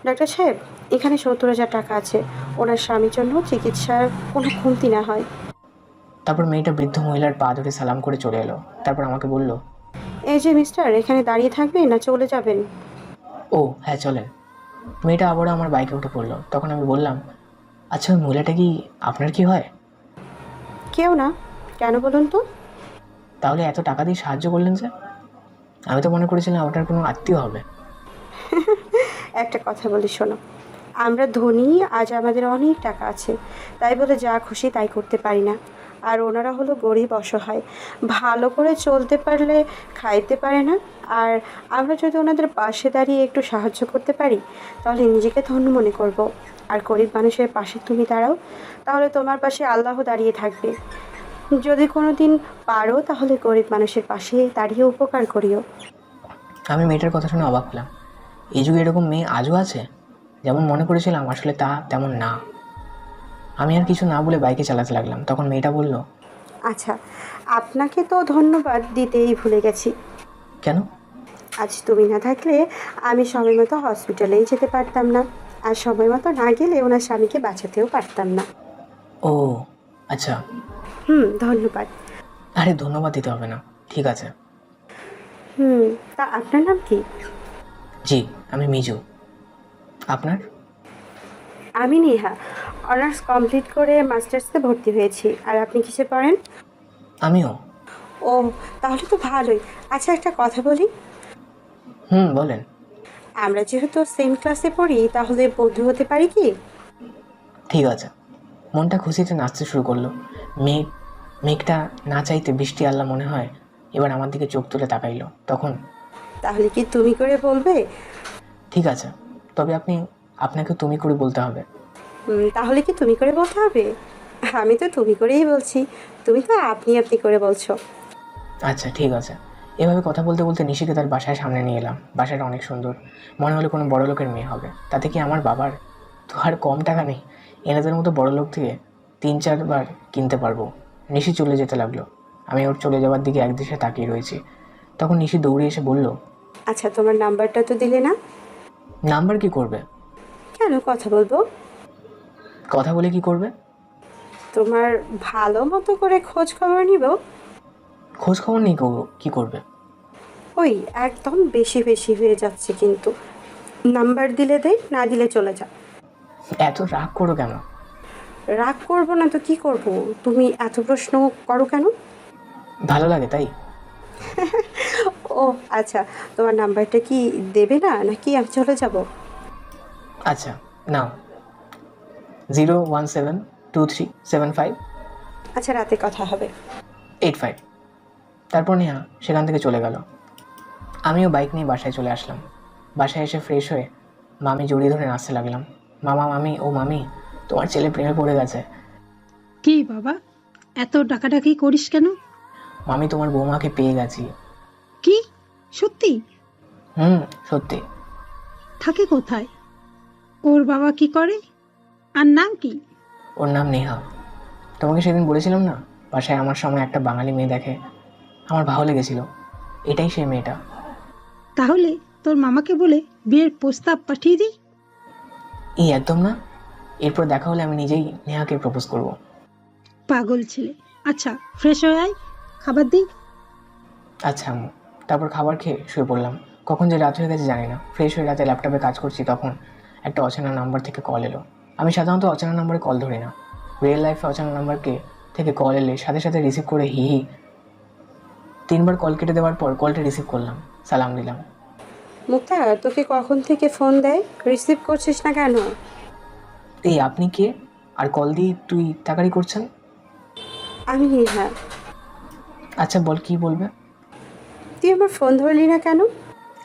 O: ডাক্তার সাহেব, এখানে 70,000 টাকা আছে, ওনার স্বামীর জন্য চিকিৎসার কোনো কমতি না হয়।
A: তারপর মেয়েটা বৃদ্ধ মহিলার পা ধরে সালাম করে চলে এলো। তারপর আমাকে বলল,
O: এই যে মিস্টার, এখানে দাঁড়িয়ে থাকবেন না চলে যাবেন?
A: ও হ্যাঁ চলেন। মেয়েটা আবারও আমার বাইকে উঠে পড়লো। তখন আমি বললাম, আচ্ছা ওই মহিলাটা কি আপনার কি হয়?
O: কেউ না। কেন বলুন তো?
A: তাহলে এত টাকা দিয়ে সাহায্য করলেন যে? আমি তো মনে করেছিলাম আপনার কোনো আত্মীয় হবে।
O: একটা কথা বলি শোনো, আমরা ধনী, আজ আমাদের অনেক টাকা আছে, তাই বলে যা খুশি তাই করতে পারি না। আর ওনারা হলো গরিব অসহায়, ভালো করে চলতে পারলে খাইতে পারে না। আর আমরা যদি ওনাদের পাশে দাঁড়িয়ে একটু সাহায্য করতে পারি তাহলে নিজেকে ধন্য মনে করব। আর গরিব মানুষের পাশে তুমি দাঁড়াও, তাহলে তোমার পাশে আল্লাহ দাঁড়িয়ে থাকবে। যদি কোনো দিন পারো তাহলে গরিব মানুষের পাশে দাঁড়িয়ে উপকার করিও।
A: আমি মেয়েটার কথা শুনে অবাক হলাম। এই যুগে এরকম মেয়ে আজও আছে? যেমন মনে করেছিলাম আসলে তা তেমন না। আমি আর কিছু না বলে বাইকে চালাতে লাগলাম। তখন মেয়েটা বলল,
O: আচ্ছা, আপনাকে তো ধন্যবাদ দিতেই ভুলে গেছি।
A: কেন?
O: আজ তুমি না থাকলে আমি সময় মতো হসপিটালেই যেতে পারতাম না, আর সময় মতো না গেলে ওনার স্বামীকে বাঁচাতেও পারতাম না।
A: ও আচ্ছা।
O: ধন্যবাদ।
A: আরে ধন্যবাদ দিতে হবে না, ঠিক আছে।
O: তা আপনার নাম কি?
A: জি, আমি মিজু। আপনার?
O: আমি নেহা, অনার্স কমপ্লিট করে মাস্টার্সে ভর্তি হয়েছি। আর আপনি কিসে পড়েন?
A: আমিও।
O: ও, তাহলে তো ভালোই। আচ্ছা একটা কথা বলি।
A: বলেন।
O: আমরা যেহেতু সেম ক্লাসে পড়ি তাহলে বন্ধু হতে পারি কি?
A: ঠিক আছে। মনটা খুশিতে নাচতে শুরু করলো। মেঘটা না চাইতে বৃষ্টি আল্লাহ মনে হয় এবার আমার দিকে চোখ তুলে তাকাইলো। তখন,
O: তাহলে কি তুমি করে বলবে?
A: ঠিক আছে, তবে আপনাকে তুমি করে বলতে হবে।
O: তাহলে কি তুমি করে বলতে হবে? আমি তো তুমি করেই বলছি, তুমি তো আপনি আপনি করে বলছো।
A: আচ্ছা ঠিক আছে। এভাবে কথা বলতে বলতে নিশিকে তার বাসায় সামনে নিয়ে এলাম। বাসাটা অনেক সুন্দর, মনে হলো কোনো বড় লোকের মেয়ে হবে। তাতে কি আমার বাবার তো আর কম টাকা নেই, এনাদের মতো বড় লোক থেকে 3-4 বার কিনতে পারবো। নিশি চলে যেতে লাগলো। আমি ওর চলে যাওয়ার দিকে একদৃষ্টে তাকিয়ে রয়েছি। তখন নিশি দৌড়ে এসে বলল,
O: আচ্ছা তোমার নাম্বারটা তো দিলে না?
A: নাম্বার কি করবে?
O: কেন, কথা বলবো।
A: কথা বলে কি করবে?
O: তোমার ভালো মতো করে খোঁজ খবর নিব।
A: খোঁজ খবর নেই কি করবে?
O: ওই একদম বেশি বেশি হয়ে যাচ্ছে কিন্তু। নাম্বার দিলে দেই, না দিলে চলে যা।
A: এত রাগ করো কেন?
O: রাগ করবো না তো কি করব? তুমি এত প্রশ্ন করো কেন?
A: ভালো লাগে তাই।
O: ও আচ্ছা, তোমার নাম্বারটা কি দেবে না নাকি আমি চলে যাব?
A: আচ্ছা নাও, 0172375।
O: আচ্ছা রাতে কথা হবে।
A: 85। তারপর নেহা সেখান থেকে চলে গেল। আমিও বাইক নিয়ে বাসায় চলে আসলাম। বাসায় এসে ফ্রেশ হয়ে মামি জড়িয়ে ধরে নাচতে লাগলাম। মামি, ও মামি, তোমার ছেলে প্রেমে পড়ে গেছে।
H: কি বাবা, এত ডাকাডাকি করিস কেন?
A: মামি, তোমার বৌমাকে পেয়ে গেছি।
H: কি সত্যি?
A: সত্যি।
H: থাকে কোথায়? ওর বাবা কি করে? আর নাম কি?
A: ওর নাম নেহা। তোমাকে সেদিন বলেছিলাম না, বাসায় আমার সময় একটা বাঙালি মেয়ে দেখে আমার ভালো লেগেছিল। এটাই সেই মেয়েটা।
H: তাহলে তোর মামাকে বলে বিয়ের প্রস্তাব পাঠিয়ে দিই।
A: একদম না। এরপর দেখা হলে আমি নিজেই নেহাকে প্রপোজ করব।
H: পাগল ছেলে। আচ্ছা ফ্রেশ হয়ে আয়, খাবার দিই।
A: আচ্ছা আম্মু। তারপর খাবার খেয়ে শুয়ে পড়লাম। কখন যে রাত হয়ে গেছে জানি না। ফ্রেশ হয়ে রাতে ল্যাপটপে কাজ করছি, তখন একটা অচেনা নাম্বার থেকে কল এলো। আমি সাধারণত অচেনা নাম্বারে কল ধরি না। রিয়েল লাইফে অচেনা নাম্বারকে থেকে কল এলে সাথে সাথে রিসিভ করে হি 3 বার কল কেটে দেওয়ার পর কলটা রিসিভ করলাম, সালাম দিলাম।
O: মুক্তা, তোকে কখন থেকে ফোন দেয়, রিসিভ করছিস না কেন?
A: আপনি কে? আর কল দিয়ে তুই তাকারি করছেন?
O: আমি নেহা।
A: আচ্ছা বল, কি বলবে?
O: তুই আমার ফোন ধরলি না কেন?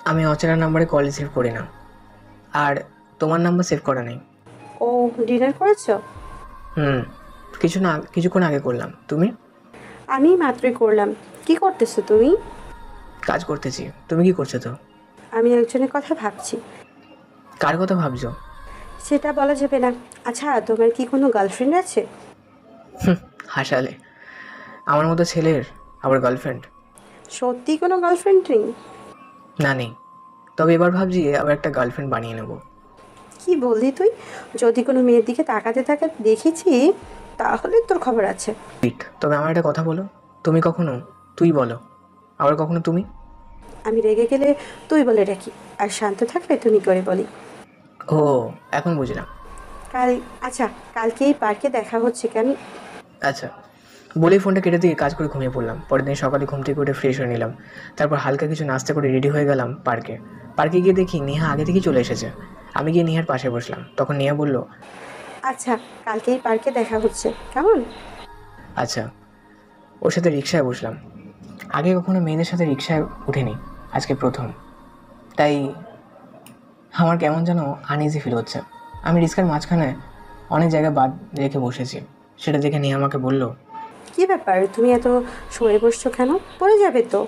A: আমি অচেনা নাম্বারে কল রিসিভ করি না, আর তোমার নাম্বার সেভ করা নেই।
O: ও, ডিনার করেছো?
A: কিছুক্ষণ আগে করলাম। তুমি?
O: আমি মাত্রই করলাম। কি করতেছো তুমি?
A: কাজ করতেছি। তুমি কি করছো? তো
O: আমি একজনের কথা ভাবছি।
A: কার কথা ভাবছো?
O: সেটা বলা যাবে না। আচ্ছা তোমার কি কোনো গার্লফ্রেন্ড আছে?
A: হাসালে। আমার মতো ছেলের আবার গার্লফ্রেন্ড?
O: সত্যি কোনো গার্লফ্রেন্ড নেই?
A: না নেই, তবে এবার ভাবছি আবার একটা গার্লফ্রেন্ড বানিয়ে নেব।
O: কি বললি তুই? যদি কোনো মেয়ের দিকে তাকাতে দেখেছি তাহলে তোর খবর আছে।
A: তবে আমার একটা কথা বলো, তুমি কখনো তুই বলো, আবার কখনো তুমি?
O: আমি রেগে গেলে তুই বলে ডাকি, আর শান্ত থাকলে তুমি করে বলি।
A: ও, এখন বুঝলাম।
O: আচ্ছা, কালকে এই পার্কে দেখা হচ্ছে কেন?
A: আচ্ছা, বলেই ফোনটা কেটে দিয়ে কাজ করে ঘুমিয়ে পড়লাম। পরের দিন সকালে ঘুম থেকে উঠে ফ্রেশ হয়ে নিলাম, তারপর হালকা কিছু নাস্তা করে রেডি হয়ে গেলাম পার্কে গিয়ে দেখি নেহা আগে থেকেই চলে এসেছে। আমি গিয়ে নেহার পাশে বসলাম, তখন নেহা বলল,
O: আচ্ছা, কালকে এই পার্কে দেখা হচ্ছে কেমন?
A: আচ্ছা। ওর সাথে রিক্সায় বসলাম। আগে কখনো মেয়েদের সাথে রিক্সায় উঠিনি, আজকে প্রথম। তাই আমার কেমন যেন আনইজি ফিল হচ্ছে। আমি রিক্সার মাঝখানে অনেক জায়গায় বাদ রেখে বসেছি, সেটা দেখে নেহা আমাকে বলল,
O: কি ব্যাপার, তুমি এত সরে বসছো কেন? পড়ে যাবে তো।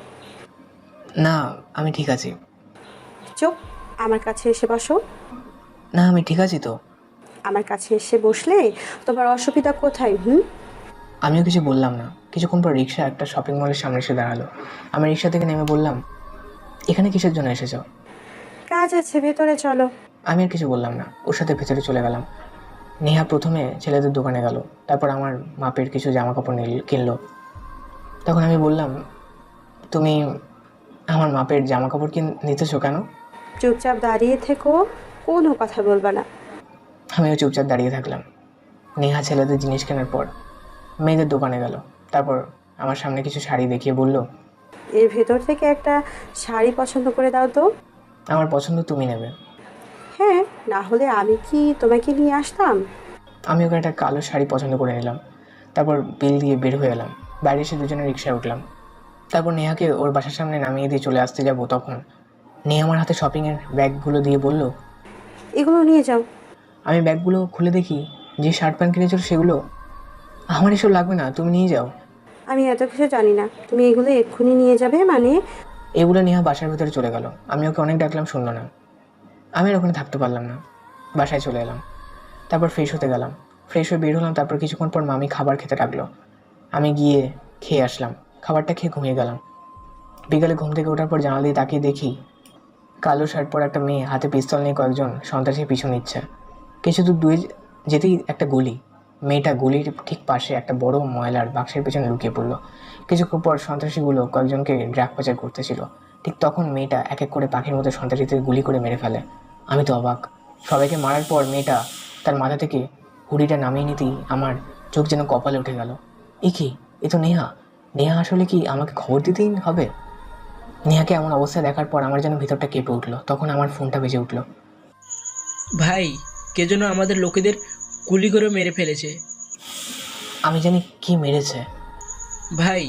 A: না, আমি ঠিক আছি।
O: চুপ, আমার কাছে এসে বসো।
A: না, আমি ঠিক আছি তো।
O: আমার কাছে এসে বসলে তোমার অসুবিধা কোথায়?
A: আমিও কিছু বললাম না। কিছুক্ষণ পর রিক্সা একটা শপিং মলের সামনে এসে দাঁড়ালো। আমি রিক্সা থেকে নেমে বললাম, এখানে কিসের জন্য এসেছো?
O: কাজ আছে, ভেতরে চলো।
A: আমি আর কিছু বললাম না, ওর সাথে ভেতরে চলে গেলাম। নেহা প্রথমে ছেলেদের দোকানে গেল, তারপর আমার মাপের কিছু জামা কাপড় কিনলো। তখন আমি বললাম, তুমি আমার মাপের জামা কাপড় নিতেছো কেন?
O: চুপচাপ দাঁড়িয়ে থেকো, কোনো কথা বলবা না।
A: আমিও চুপচাপ দাঁড়িয়ে থাকলাম। নেহা ছেলেদের জিনিস কেনার পর মেয়েদের দোকানে গেল, তারপর আমার সামনে কিছু শাড়ি দেখিয়ে বলল,
O: এর ভেতর থেকে একটা শাড়ি পছন্দ করে দাও তো।
A: আমার পছন্দ তুমি নেবে।
O: হ্যাঁ, না হলে আমি কি তোমাকে নিয়ে আসতাম?
A: আমি ওখানে একটা কালো শাড়ি পছন্দ করে নিলাম, তারপর বিল দিয়ে বের হয়ে এলাম। বাইরে এসে দুজনে রিক্সায় উঠলাম। তারপর নেহাকে ওর বাসার সামনে নামিয়ে দিয়ে চলে আসতে যাব, তখন নেহা আমার হাতে শপিংয়ের ব্যাগগুলো দিয়ে বলল,
O: এগুলো নিয়ে যাও।
A: আমি ব্যাগগুলো খুলে দেখি যে শার্ট প্যান্ট কিনেছিল সেগুলো। আমার এসব লাগবে না, তুমি নিয়ে যাও।
O: আমি এত কিছু জানি না, তুমি এগুলো এক্ষুনি নিয়ে যাবে মানে?
A: এগুলো নেহা বাসার ভেতরে চলে গেল। আমি ওকে অনেক ডাকলাম, শুনলো না। আমি আর ওখানে থাকতে পারলাম না, বাসায় চলে এলাম। তারপর ফ্রেশ হতে গেলাম, ফ্রেশ হয়ে বের হলাম। তারপর কিছুক্ষণ পর মামি খাবার খেতে ডাকলো। আমি গিয়ে খেয়ে আসলাম, খাবারটা খেয়ে ঘুমিয়ে গেলাম। বিকালে ঘুম থেকে ওঠার পর জানালা দিয়ে তাকিয়ে দেখি কালো শার্ট পর একটা মেয়ে হাতে পিস্তল নিয়ে কয়েকজন সন্ত্রাসী পিছু নিচ্ছে। কিছু দূর দূরে যেতেই একটা গলি, মেয়েটা গলির ঠিক পাশে একটা বড় ময়লার বাক্সের পেছনে লুকিয়ে পড়লো। কিছুক্ষণ পর সন্ত্রাসীগুলো কয়েকজনকে ড্রাগ পাচার করতেছিল। ঠিক তখন মেয়েটা এক এক করে পাখির মতো সন্ত্রাসীদের গুলি করে মেরে ফেলে। আমি তো অবাক। সবাইকে মারার পর মেয়েটা তার মাথা থেকে হুড়িটা নামিয়ে নিতেই আমার চোখ যেন কপালে উঠে গেল। এ কি, এ তো নেহা। নেহা আসলে কি আমাকে খবর দিতেই হবে? নেহাকে এমন অবস্থায় দেখার পর আমার যেন ভিতরটা কেঁপে উঠলো। তখন আমার ফোনটা বেজে উঠলো।
P: ভাই, কে যেন আমাদের লোকেদের গুলি করে মেরে ফেলেছে।
A: আমি জানি কি মেরেছে।
P: ভাই,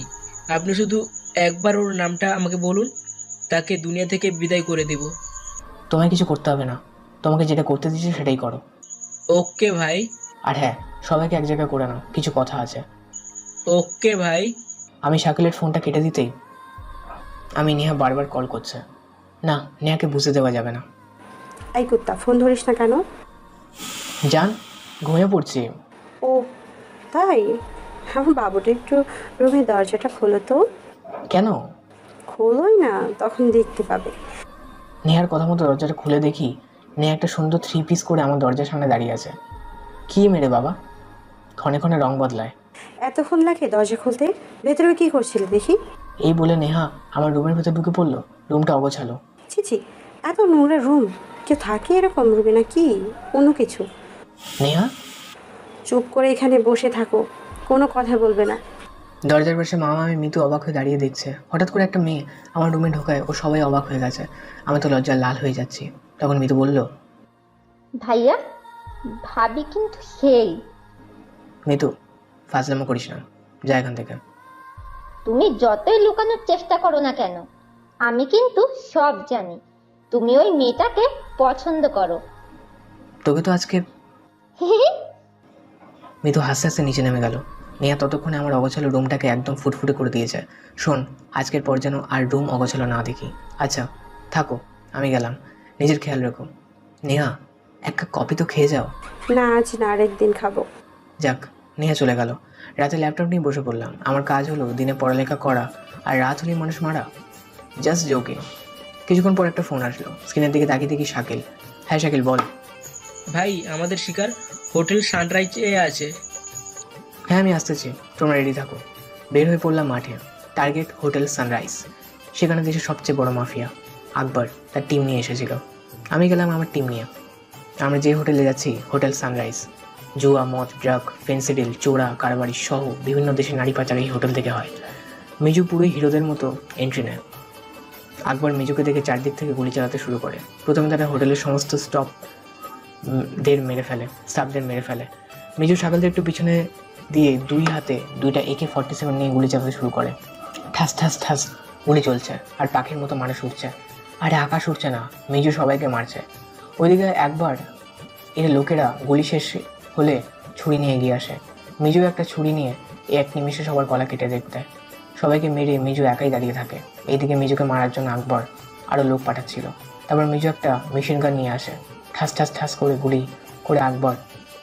P: আপনি শুধু একবার ওর নামটা আমাকে বলুন, তাকে দুনিয়া থেকে বিদায় করে দেব।
A: তোমায় কিছু করতে হবে না, তোমাকে যেটা করতে দিচ্ছি সেটাই করো।
P: ওকে ভাই।
A: আর হ্যাঁ, সবাইকে এক জায়গায় করে নাও, কিছু কথা আছে।
P: ওকে ভাই।
A: আমি শাকিলের ফোনটা কেটে দিতেই আমি নেহা বারবার কল করছে। না, নেহাকে বুঝতে দেওয়া যাবে না।
O: এই কুত্তা, ফোন ধরিস না কেন?
A: জান, ঘুমিয়ে পড়ছি।
O: ও তাই? আমার বাবুটা একটু রুমের দরজাটা খোলো তো।
A: কেন?
O: খোলোই না, তখন দেখতে পাবে।
A: নেহার কথা মতো দরজাটা খুলে দেখি নেহা একটা সুন্দর 3 পিস করে আমার দরজার সামনে দাঁড়িয়ে আছে। কি মেরে বাবা, ক্ষণে ক্ষণে রং বদলায়।
O: এতক্ষণ লাগে দরজা খুলতে? ভেতরে কি করছিলে দেখি?
A: এই বলে নেহা আমার রুমের ভেতর ঢুকে পড়লো। রুমটা অগোছালো।
O: ছি, এত নোংরা রুম। কেউ থাকে এরকম রুমে নাকি অন্য কিছু?
A: নেহা,
O: চুপ করে এখানে বসে থাকো, কোনো কথা বলবে না।
A: দরজার পাশে মামা আমি মিতু অবাক হয়ে দাঁড়িয়ে দেখছে। হঠাৎ করে একটা মেয়ে আমার রুমে ঢোকায়, ও সবাই অবাক হয়ে গেছে। আমি তো লজ্জায় লাল হয়ে যাচ্ছি। তখন মিতু বলল,
G: ভাইয়া, ভাবি কিন্তু সেই।
A: মিতু, ফাজলামো করিস না, যা এখান থেকে।
G: তুমি যতই লুকানোর চেষ্টা করো না কেন, আমি কিন্তু সব জানি। তুমি ওই মেয়েটাকে পছন্দ করো।
A: তোকে তো আজকে। মিতু হাসতে হাসতে নিচে নেমে গেল। নেহা ততক্ষণে আমার অগোছালো রুমটাকে একদম ফুটফুটে করে দিয়েছে। শোন, আজকের পর যেন আর রুম অগোছালো না দেখি। আচ্ছা থাকো, আমি গেলাম, নিজের খেয়াল রেখো। নেহা, এক কাপ কফি তো খেয়ে যাও।
O: না, আজ না, আরেকদিন খাবো।
A: যাক, নেহা চলে গেল। রাতে ল্যাপটপ নিয়ে বসে পড়লাম। আমার কাজ হলো দিনে পড়ালেখা করা, আর রাত হলেই মানুষ মারা। Just joking. কিছুক্ষণ পর একটা ফোন আসলো। স্ক্রিনের দিকে তাকিয়ে দেখি শাকিল। হ্যাঁ শাকিল, বল।
P: ভাই, আমাদের শিকার হোটেল সানরাইজে আছে।
A: হ্যাঁ, আমি আসতেছি, তোমরা রেডি থাকো। বের হয়ে পড়লাম মাঠে। Target hotel sunrise. সেখানে দেশের সবচেয়ে বড় মাফিয়া আকবর তার টিম নিয়ে এসেছিল। আমি গেলাম আমার টিম নিয়ে। আমরা যে হোটেলে যাচ্ছি হোটেল সানরাইজ। জুয়া, মদ, ড্রাগ, ফেন্সিডিল, চোরা, কারবারি সহ বিভিন্ন দেশের নারী পাচার এই হোটেল থেকে হয়। মিজু পুরোই হিরোদের মতো এন্ট্রি নেয়। আকবর মিজুকে দেখে চারদিক থেকে গুলি চালাতে শুরু করে। প্রথমে তারা হোটেলের সমস্ত স্টাফদের মেরে ফেলে। মিজু সাগলদের একটু পিছনে দিয়ে দুই হাতে দুইটা AK-47 নিয়ে গুলি চালাতে শুরু করে। ঠাস ঠাস ঠাস গুলি চলছে আর পাখির মতো মানুষ উঠছে। আরে আকাশ উঠছে না, মিজু সবাইকে মারছে। ওইদিকে একবার এর লোকেরা গুলি শেষ হলে ছুরি নিয়ে এগিয়ে আসে। মিজু একটা ছুরি নিয়ে এক নিমিষে সবার গলা কেটে দেখতে। সবাইকে মেরে মিজু একাই দাঁড়িয়ে থাকে। এইদিকে মিজুকে মারার জন্য আকবর আরও লোক পাঠাচ্ছিল। তারপর মিজু একটা মেশিন গান নিয়ে আসে। ঠাস ঠাস ঠাস করে গুলি করে আকবর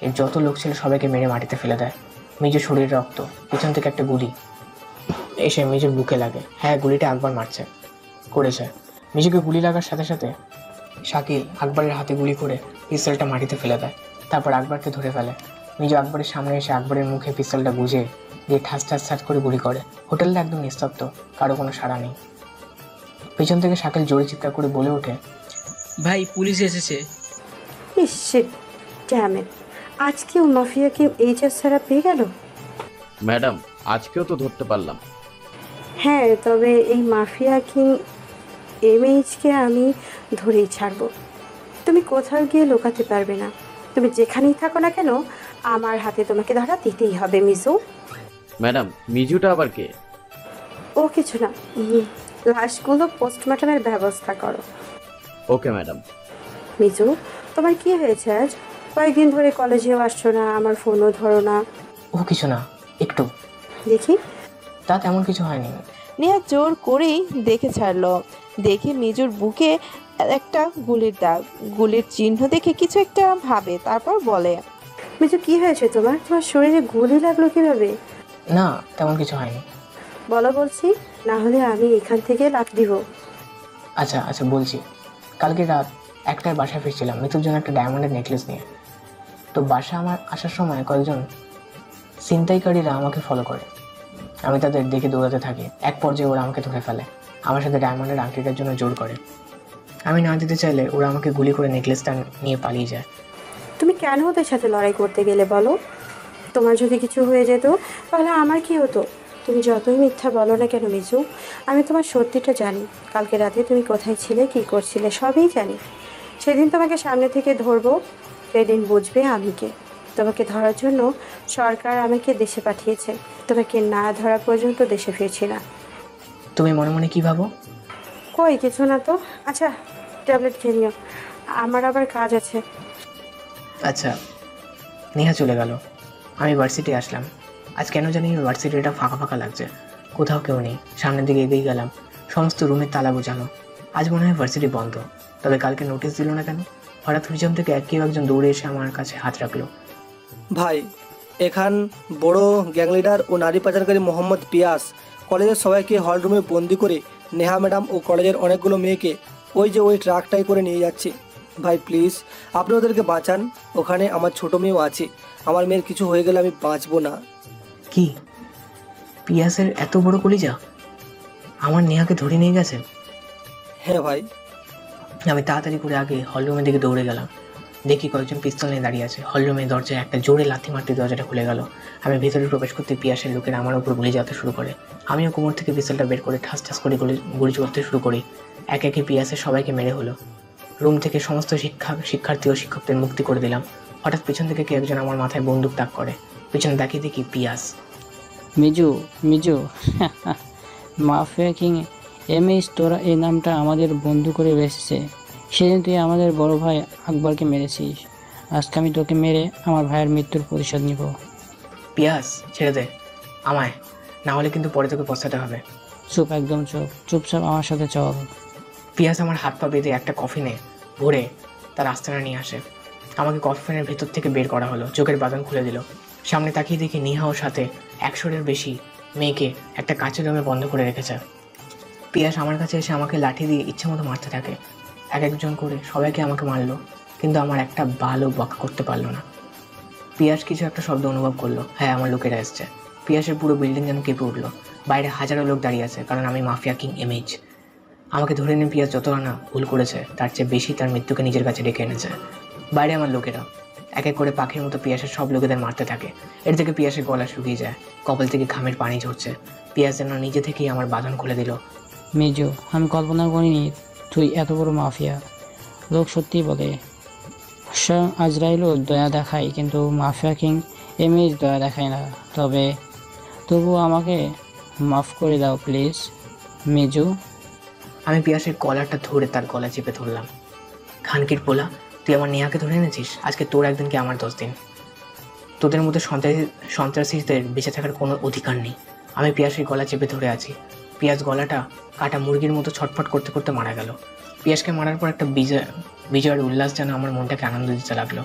A: এর যত লোক ছিল সবাইকে মেরে মাটিতে ফেলে দেয়। মিজু শরীর রক্ত, পিছন থেকে একটা গুলি এসে মিজুর বুকে লাগে। হ্যাঁ, গুলিটা আকবর করেছে। মিজুকে গুলি লাগার সাথে সাথে শাকিল আকবরের হাতে গুলি করে পিস্তলটা মাটিতে ফেলে দেয়। তারপর আকবরকে ধরে ফেলে। মিজু আকবরের সামনে এসে আকবরের মুখে পিস্তলটা গুঁজে দিয়ে ঠাস ঠাস ঠাস করে গুলি করে। হোটেলটা একদম নিস্তব্ধ, কারো কোনো সাড়া নেই। পিছন থেকে শাকিল জোরে চিৎকার করে বলে ওঠে,
P: ভাই পুলিশ এসেছে।
O: আজকেও মাফিয়াকে এইচএস ছাড়া পেয়ে গেল।
E: ম্যাডাম, আজকেও তো ধরতে পারলাম।
O: হ্যাঁ, তবে এই মাফিয়া কিং MHকে আমি ধরেই ছাড়বো। তুমি কোথাও গিয়ে লুকাতে পারবে না। তুমি যেখানেই থাকো না কেন, আমার হাতে তোমাকে ধরা দিতেই হবে মিজু।
E: ম্যাডাম, মিজুটা আবার কে?
O: ও কিছু না, লাশগুলো পোস্টমর্টমের ব্যবস্থা করো।
E: Okay madam.
O: মিজু, তোমার কি হয়েছে আজ? কয়েকদিন ধরে কলেজেও আসছো না, আমার ফোনও ধরো না।
A: ও কিছু না, একটু
O: দেখি।
A: তা তেমন কিছু হয়নি।
C: নেহা জোর করেই দেখে ছাড়লো। দেখে মিজুর বুকে একটা গুলির দাগ, গুলির চিহ্ন দেখে কিছু একটা ভাবে, তারপর বলে,
O: মিজু কি হয়েছে তোমার? তোমার শরীরে গুলি লাগলো কিভাবে?
A: না, তেমন কিছু হয়নি।
O: বলো বলছি, না হলে আমি এখান থেকে লাফ দিব।
A: আচ্ছা আচ্ছা বলছি। কালকে রাত 1টায় বাসায় ফিরছিলাম মৃত্যুর জন্য একটা ডায়মন্ডের নেকলেস নিয়ে। তো বাসা আমার আসার সময় কয়েকজন ছিনতাইকারীরা আমাকে ফলো করে। আমি তাদের দেখে দৌড়াতে থাকি। এক পর্যায়ে ওরা আমাকে ধরে ফেলে, আমার সাথে ডায়মন্ডের আংটিটার জন্য জোর করে। আমি না দিতে চাইলে ওরা আমাকে গুলি করে নেকলেসটা নিয়ে পালিয়ে যায়।
O: তুমি কেন ওদের সাথে লড়াই করতে গেলে বলো? তোমার যদি কিছু হয়ে যেত তাহলে আমার কি হতো? তুমি যতই মিথ্যা বলো না কেন মিজু, আমি তোমার সত্যিটা জানি। কালকে রাতে তুমি কোথায় ছিলে, কী করছিলে সবই জানি। সেদিন তোমাকে সামনে থেকে ধরবো, সেদিন বুঝবে আমি কে। তোমাকে ধরার জন্য সরকার আমাকে দেশে পাঠিয়েছে। তোমাকে না ধরা পর্যন্ত দেশে ফিরছি না।
A: তুমি মনে মনে কী ভাবো?
O: কই কিছু না তো। আচ্ছা, ট্যাবলেট খেয়ে নিও, আমার আবার কাজ আছে।
A: আচ্ছা। নেহা চলে গেল। আমি ভার্সিটি আসলাম। আজ কেন জানি ভার্সিটিটা ফাঁকা ফাঁকা লাগছে, কোথাও কেউ নেই। সামনের দিকে এগিয়ে গেলাম, সমস্ত রুমের তালা গোছানো। আজ মনে হয় ভার্সিটি বন্ধ। তবে কালকে নোটিশ দিল না কেন? হঠাৎ পিছন থেকে কেউ একজন দৌড়ে এসে আমার কাছে হাত রাখলো।
Q: ভাই, এখান বড় গ্যাং লিডার ও নারী পাচারকারী মোহাম্মদ পিয়াস কলেজের সবাইকে হলরুমে বন্দি করে নেহা ম্যাডাম ও কলেজের অনেকগুলো মেয়েকে ওই ট্রাকটাই করে নিয়ে যাচ্ছে। ভাই প্লিজ, আপনি ওদেরকে বাঁচান। ওখানে আমার ছোট মেয়েও আছে। আমার মেয়ের কিছু হয়ে গেলে আমি বাঁচবো না।
A: কি পিয়াসের এত বড় কলিজা আমার নেহাকে ধরে নিয়ে গেছে?
Q: হ্যাঁ ভাই।
A: আমি তাড়াতাড়ি করে আগে হলরুমের দিকে দৌড়ে গেলাম। দেখি কয়েকজন পিস্তল নিয়ে দাঁড়িয়ে আছে। হলরুমের দরজায় একটা জোরে লাথি মারতে দরজাটা খুলে গেল। আমি ভেতরে প্রবেশ করতে পিয়াসের লোকেরা আমার উপর গুলি যাতে শুরু করে। আমিও কোমর থেকে পিস্তলটা বের করে ঠাস ঠাস করে গুলি করতে শুরু করি। একে একে পিয়াসের সবাইকে মেরে হলো। রুম থেকে সমস্ত শিক্ষার্থী ও শিক্ষকদের মুক্তি করে দিলাম। হঠাৎ পিছন থেকে কেউ একজন আমার মাথায় বন্দুক তাক করে। পিছনে তাকিয়ে দেখি পিয়াস।
J: মিজু মাফিয়া কিং MH, তোরা এই নামটা আমাদের বন্ধু করে বেসেছে। সেদিন তুই আমাদের বড় ভাই আকবরকে মেরেছিস। আজকে আমি তোকে মেরে আমার ভাইয়ের মৃত্যুর প্রতিশোধ নিব।
A: পিয়াস, ছেড়ে দে আমায়, না হলে কিন্তু পরে তোকে পস্তাতে হবে।
J: চুপ, একদম চুপ, চুপচাপ আমার সাথে চল।
A: পিয়াস আমার হাত পা বেঁধে একটা কফিনে ভরে তার আস্তানা নিয়ে আসে। আমাকে কফিনের ভেতর থেকে বের করা হলো। চোখের বাঁধন খুলে দিল। সামনে তাকিয়ে দেখি নিহা ওর সাথে 100-এর বেশি মেয়েকে একটা কাঁচের রুমে বন্ধ করে রেখেছে। পিয়াস আমার কাছে এসে আমাকে লাঠি দিয়ে ইচ্ছে মতো মারতে থাকে। এক একজন করে সবাইকে আমাকে মারলো, কিন্তু আমার একটা ভালো বকা করতে পারলো না। পিয়াস কিছু একটা শব্দ অনুভব করলো। হ্যাঁ, আমার লোকেরা এসছে। পিয়াসের পুরো বিল্ডিং যেন কেঁপে উঠলো। বাইরে হাজারো লোক দাঁড়িয়ে আছে, কারণ আমি মাফিয়া কিং MH। আমাকে ধরে নিয়ে পিয়াজ যতটা না ভুল করেছে তার চেয়ে বেশি তার মৃত্যুকে নিজের কাছে ডেকে এনেছে। বাইরে আমার লোকেরা এক এক করে পাখির মতো পিয়াসের সব লোকেদের মারতে থাকে। এর থেকে পিয়াসের গলা শুকিয়ে যায়, কপাল থেকে ঘামের পানি ঝরছে। পিয়াস যেন নিজে থেকেই আমার বাঁধন খুলে দিল।
J: মিজু, আমি কল্পনা করিনি তুই এত বড় মাফিয়া। লোক সত্যি বলে স্বয়ং আজরাইলও দয়া দেখায়, কিন্তু মাফিয়া কিং এমএইচ দয়া দেখায় না। তবুও আমাকে মাফ করে দাও প্লিজ মিজু।
A: আমি পিয়াসের কলারটা ধরে তার গলা চেপে ধরলাম। খানকির পোলা, তুই আমার নেহাকে ধরে এনেছিস, আজকে তোর একদিন কি আমার 10 দিন। তোদের মধ্যে সন্ত্রাসীদের বেঁচে থাকার কোনো অধিকার নেই। আমি পিয়াসের গলা চেপে ধরে আছি। পিয়াস গলাটা কাটা মুরগির মতো ছটফট করতে করতে মারা গেল। পিয়াসকে মারার পর একটা বিজয়ের উল্লাস যেন আমার মনটাকে আনন্দ দিতে লাগলো।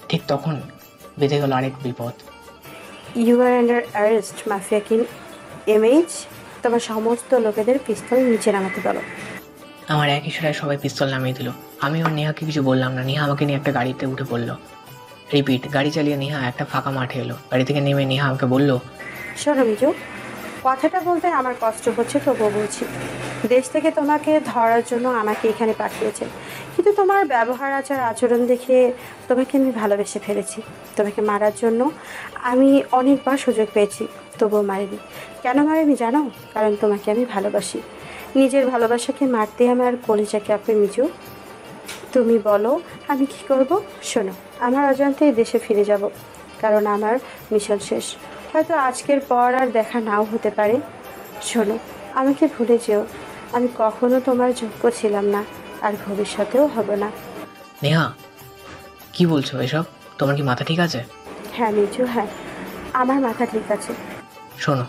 A: ঠিক তখন বেঁধে গেল আরেক বিপদ।
O: You are under arrest mafia king MH. তোমার সমস্ত লোকেদের পিস্তল নিচে নামাতে বলো।
A: আমার এক ইশারায় সবাই পিস্তল নামিয়ে দিল। আমি ওর নেহাকে কিছু বললাম না। নেহা আমাকে নিয়ে একটা গাড়িতে উঠে পড়লো। রিপিট, গাড়ি চালিয়ে নেহা একটা ফাঁকা মাঠে এলো। গাড়ি থেকে নেমে নেহা আমাকে বলল,
O: শোনো মিজু, কথাটা বলতে আমার কষ্ট হচ্ছে, তবুও বলছি। দেশ থেকে তোমাকে ধরার জন্য আমাকে এখানে পাঠিয়েছে, কিন্তু তোমার ব্যবহার আচরণ দেখে তোমাকে আমি ভালোবেসে ফেলেছি। তোমাকে মারার জন্য আমি অনেকবার সুযোগ পেয়েছি, তবুও মারিনি। কেন মারিনি জানো? কারণ তোমাকে আমি ভালোবাসি। নিজের ভালোবাসাকে মারতে আমার কলিজাকে আপনি মিজু। তুমি বলো আমি কি করব? শোনো, আমার অজান্তেই দেশে ফিরে যাব, কারণ আমার মিশন শেষ। হয়তো আজকের পর আর দেখা নাও হতে পারে। শোনো, আমাকে ভুলে যেও। আমি কখনো তোমার যোগ্য ছিলাম না, আর ভবিষ্যতেও হব না।
A: নেহা কি বলছো এসব? তোমার কি মাথা ঠিক আছে?
O: হ্যাঁ মিজু, হ্যাঁ, আমার মাথা ঠিক আছে।
A: শোনো,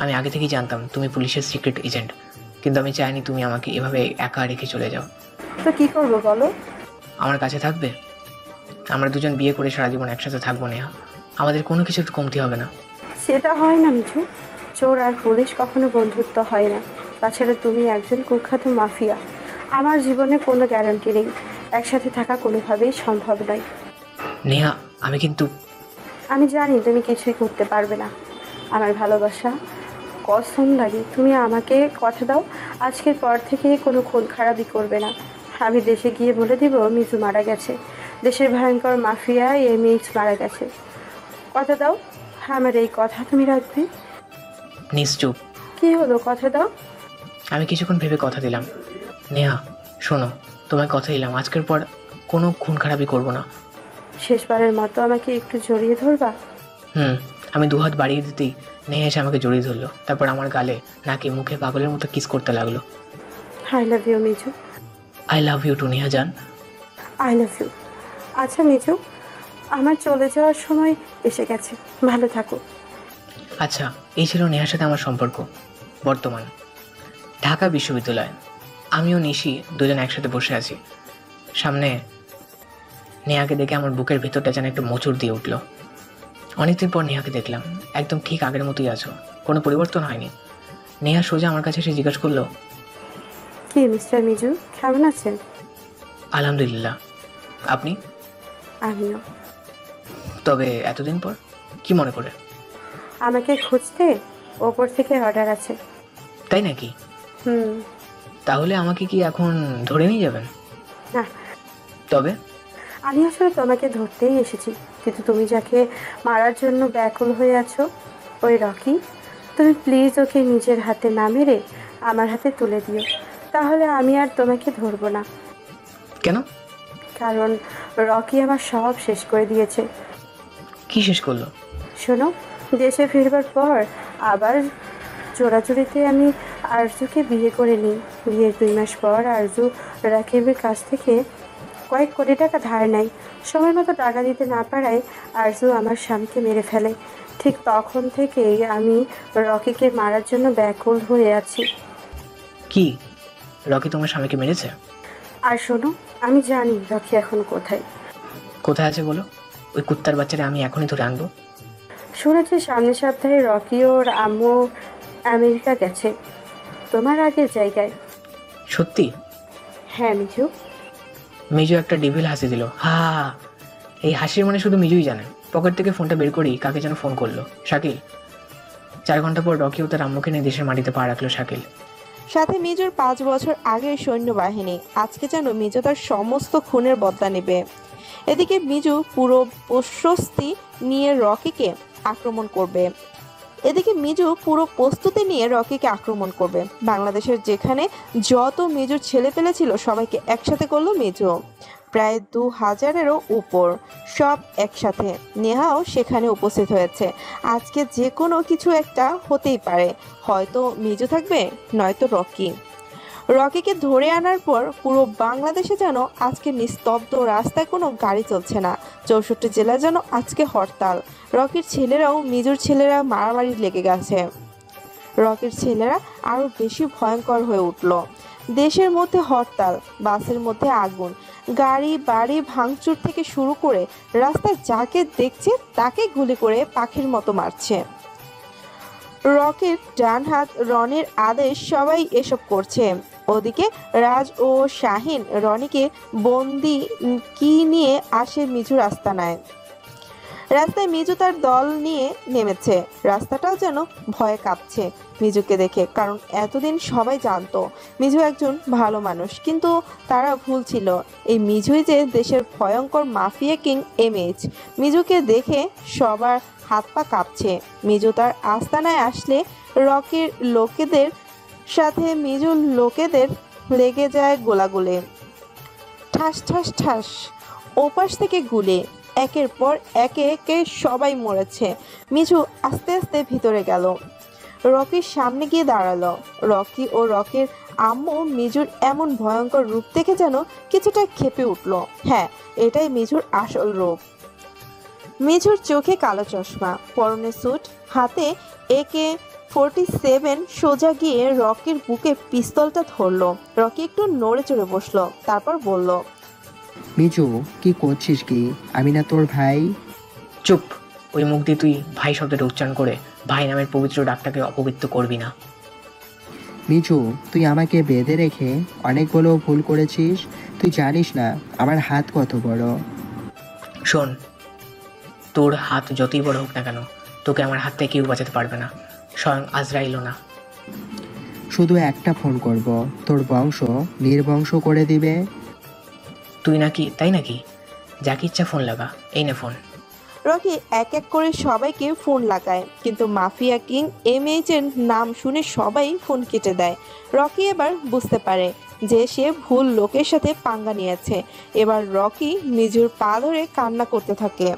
A: আমি আগে থেকেই জানতাম তুমি পুলিশের সিক্রেট এজেন্ট, কিন্তু আমি চাইনি তুমি আমাকে এভাবে একা রেখে চলে যাও।
O: তো কি করবো বলো?
A: আমার কাছে থাকবে? আমরা দুজন বিয়ে করে সারা জীবন একসাথে থাকবো নেহা। আমাদের কোনো কিছু কমতি হবে না।
O: সেটা হয় না মিজু। চোর আর পুলিশ কখনো বন্ধুত্ব হয় না। তাছাড়া তুমি একজন কুখ্যাত মাফিয়া। আমার জীবনে কোনো গ্যারান্টি নেই, একসাথে থাকা কোনোভাবেই সম্ভব নয়।
A: নেহা, আমি
O: জানি তুমি কিছুই করতে পারবে না। আমার ভালোবাসা কসম লাগে, তুমি আমাকে কথা দাও, আজকের পর থেকে কোনো খুন খারাপই করবে না। আমি দেশে গিয়ে বলে দিব মিজু মারা গেছে, দেশের ভয়ঙ্কর মাফিয়া এমএইচ মারা গেছে। কথা দাও, আমার এই কথা তুমি রাখবে?
A: নিশ্চুপ।
O: কি হলো, কথা দাও।
A: আমি কিছুক্ষণ ভেবে কথা দিলাম। নেহা শোনো, তোমায় কথা দিলাম আজকের পর কোনো খুন খারাপই করবো না।
O: শেষবারের মতো আমাকে একটু জড়িয়ে ধরবা?
A: আমি দুহাত বাড়িয়ে দিতেই নেহা এসে আমাকে জড়িয়ে ধরলো। তারপর আমার গালে, নাকে, মুখে পাগলের মতো কিস করতে লাগলো।
O: I love you Miju.
A: I love you too Neha জান।
O: I love you. আচ্ছা মিজু, আমার চলে যাওয়ার সময় এসে গেছে, ভালো থাকো।
A: আচ্ছা, এই ছিল নেহার সাথে আমার সম্পর্ক। বর্তমান ঢাকা বিশ্ববিদ্যালয়। আমিও নিশি দুজন একসাথে বসে আছি। সামনে নেহাকে দেখে আমার বুকের ভেতরটা যেন একটু মোচড় দিয়ে উঠল। অনেকদিন পর নেহাকে দেখলাম। একদম ঠিক আগের মতোই আছো, কোনো পরিবর্তন হয়নি। নেহা সোজা আমার কাছে এসে জিজ্ঞাসা করলো,
O: কি মিস্টার মিজু, কেমন আছেন?
A: আলহামদুলিল্লাহ, আপনি?
O: আমিও।
A: তবে এতদিন পর কি মনে করে?
O: আমাকে খুঁজতে ওপর থেকে অর্ডার আছে।
A: তাই নাকি? তাহলে আমাকে কি এখন ধরে নিয়ে যাবেন?
O: না।
A: তবে
O: আমি আসলে তোমাকে ধরতেই এসেছি, কিন্তু তুমি যাকে মারার জন্য ব্যাকুল হয়ে আছো, ওই রকি, তুমি প্লিজ ওকে নিজের হাতে না মেরে আমার হাতে তুলে দিও, তাহলে আমি আর তোমাকে ধরবো না।
A: কেন?
O: কারণ রকি আমার সব শেষ করে দিয়েছে।
A: কি শেষ করলো?
O: শোনো, দেশে ফিরবার পর আবার জোড়াজুড়িতে আমি আরজুকে বিয়ে করে নিই। বিয়ের 2 মাস পর আরজু রাকিবের কাছ থেকে কয়েক কোটি টাকা ধার নেয়। সময় মতো টাকা দিতে না পারায় আরজু আমার স্বামীকে মেরে ফেলে। ঠিক তখন থেকেই আমি রকিকে মারার জন্য ব্যাকুল হয়ে আছি।
A: কি, রকি তোমার স্বামীকে মেরেছে?
O: আর শোনো, আমি জানি রকি এখন কোথায়।
A: কোথায় আছে বলো? ওই কুত্তার বাচ্চারা আমি এখনই ধরে আনবো।
O: শুনেছি সামনের সপ্তাহে রকি ওর আম্মু আমেরিকা গেছে, তোমার আগের জায়গায়।
A: সত্যি?
O: হ্যাঁ মিজু।
A: মিজু একটা ডেভিল হাসি দিল। হা, এই হাসির মানে শুধু মিজুই জানে। পকেট থেকে ফোনটা বের করেই কাকে যেন ফোন করলো। শাকিল। 4 ঘন্টা পর রকিও তার আম্মুকে নিয়ে দেশের মাটিতে পা রাখলো। শাকিল
C: সাথে মিজুর 5 বছর আগের সৈন্যবাহিনী। আজকে যেন মিজু তার সমস্ত খুনের বদলা নেবে। এদিকে মিজু পুরো প্রস্তুতি নিয়ে রকিকে আক্রমণ করবে। বাংলাদেশের যেখানে যত মিজুর ছেলে পেলে ছিল সবাইকে একসাথে করলো মিজু। প্রায় 2000-এরও উপর, সব একসাথে। নেহাও সেখানে উপস্থিত হয়েছে। আজকে যে কোনো কিছু একটা হতেই পারে, হয়তো মিজু থাকবে, নয়তো রকিকে ধরে আনার পর পুরো বাংলাদেশে যেন আজকে নিস্তব্ধ। রাস্তায় কোনো গাড়ি চলছে না। 64 জেলা যেন আজকে হরতাল। রকির ছেলেরাও মিজুর ছেলেরা মারামারি লেগে গেছে। রকির ছেলেরা আরো বেশি ভয়ঙ্কর হয়ে উঠল। দেশের মধ্যে হরতাল, বাসের মধ্যে আগুন, গাড়ি বাড়ি ভাঙচুর থেকে শুরু করে রাস্তায় যাকে দেখছে তাকে গুলি করে পাখির মতো মারছে। রকির ডান হাত রনির আদেশ সবাই এসব করছে। ওদিকে রাজ ও শাহিন রনিকে বন্দি কি নিয়ে আসে মিজুর আস্তানায়। রাস্তায় মিজু তার দল নিয়ে নেমেছে। রাস্তাটাও যেন ভয়ে কাঁপছে মিজুকে দেখে, কারণ এতদিন সবাই জানতো মিজু একজন ভালো মানুষ, কিন্তু তারা ভুল ছিল। এই মিজুই যে দেশের ভয়ঙ্কর মাফিয়া কিং এমএইচ। মিজুকে দেখে সবার হাত পা কাঁপছে। মিজু তার আস্তানায় আসলে রকির লোকেদের সাথে মিজুর লোকেদের লেগে যায় গোলাগুলি। ঠাস ঠাস ঠাস, ওপাশ থেকে গুলি, একের পর একে সবাই মরেছে। মিজু আস্তে আস্তে ভিতরে গেল, রকির সামনে গিয়ে দাঁড়ালো। রকি ও রকির আম্মু মিজুর এমন ভয়ঙ্কর রূপ দেখে যেন কিছুটা ক্ষেপে উঠল। হ্যাঁ, এটাই মিজুর আসল রূপ। মিজুর চোখে কালো চশমা, পরনে স্যুট, হাতে AK-47। সোজা গিয়ে রকির বুকে পিস্তলটা ধরলো। রকি একটু নড়ে চড়ে বসলো, তারপর বলল,
N: মিজু কি করছিস কি? আমি না তোর ভাই?
A: চুপ! ওই মুখ দিয়ে তুই ভাই শব্দটা উচ্চারণ করে ভাই নামের পবিত্র ডাকটাকে অপবিত্র করবি না।
N: মিজু, তুই আমাকে বেঁধে রেখে অনেক বড় ভুল করেছিস। তুই জানিস না আমার হাত কত বড়।
A: শোন, তোর হাত যতই বড় হোক না কেন, তোকে আমার হাত থেকে কেউ বাঁচাতে পারবে না, স্বয়ং আজরাইলও না।
N: শুধু একটা ফোন করব, তোর বংশ নির্বংশ করে দিবে।
A: তুই নাকি তাই নাকি? যাকে ইচ্ছা ফোন লাগা, এই নে ফোন।
C: রকি এক এক করে সবাইকে ফোন লাগায়, কিন্তু মাফিয়া কিং এমএইচ এর নাম শুনে সবাই ফোন কেটে দেয়। রকি এবার বুঝতে পারে যে সে ভুল লোকের সাথে পাঙ্গা নিয়েছে। এবার রকি মিজুর পা ধরে কান্না করতে থাকে।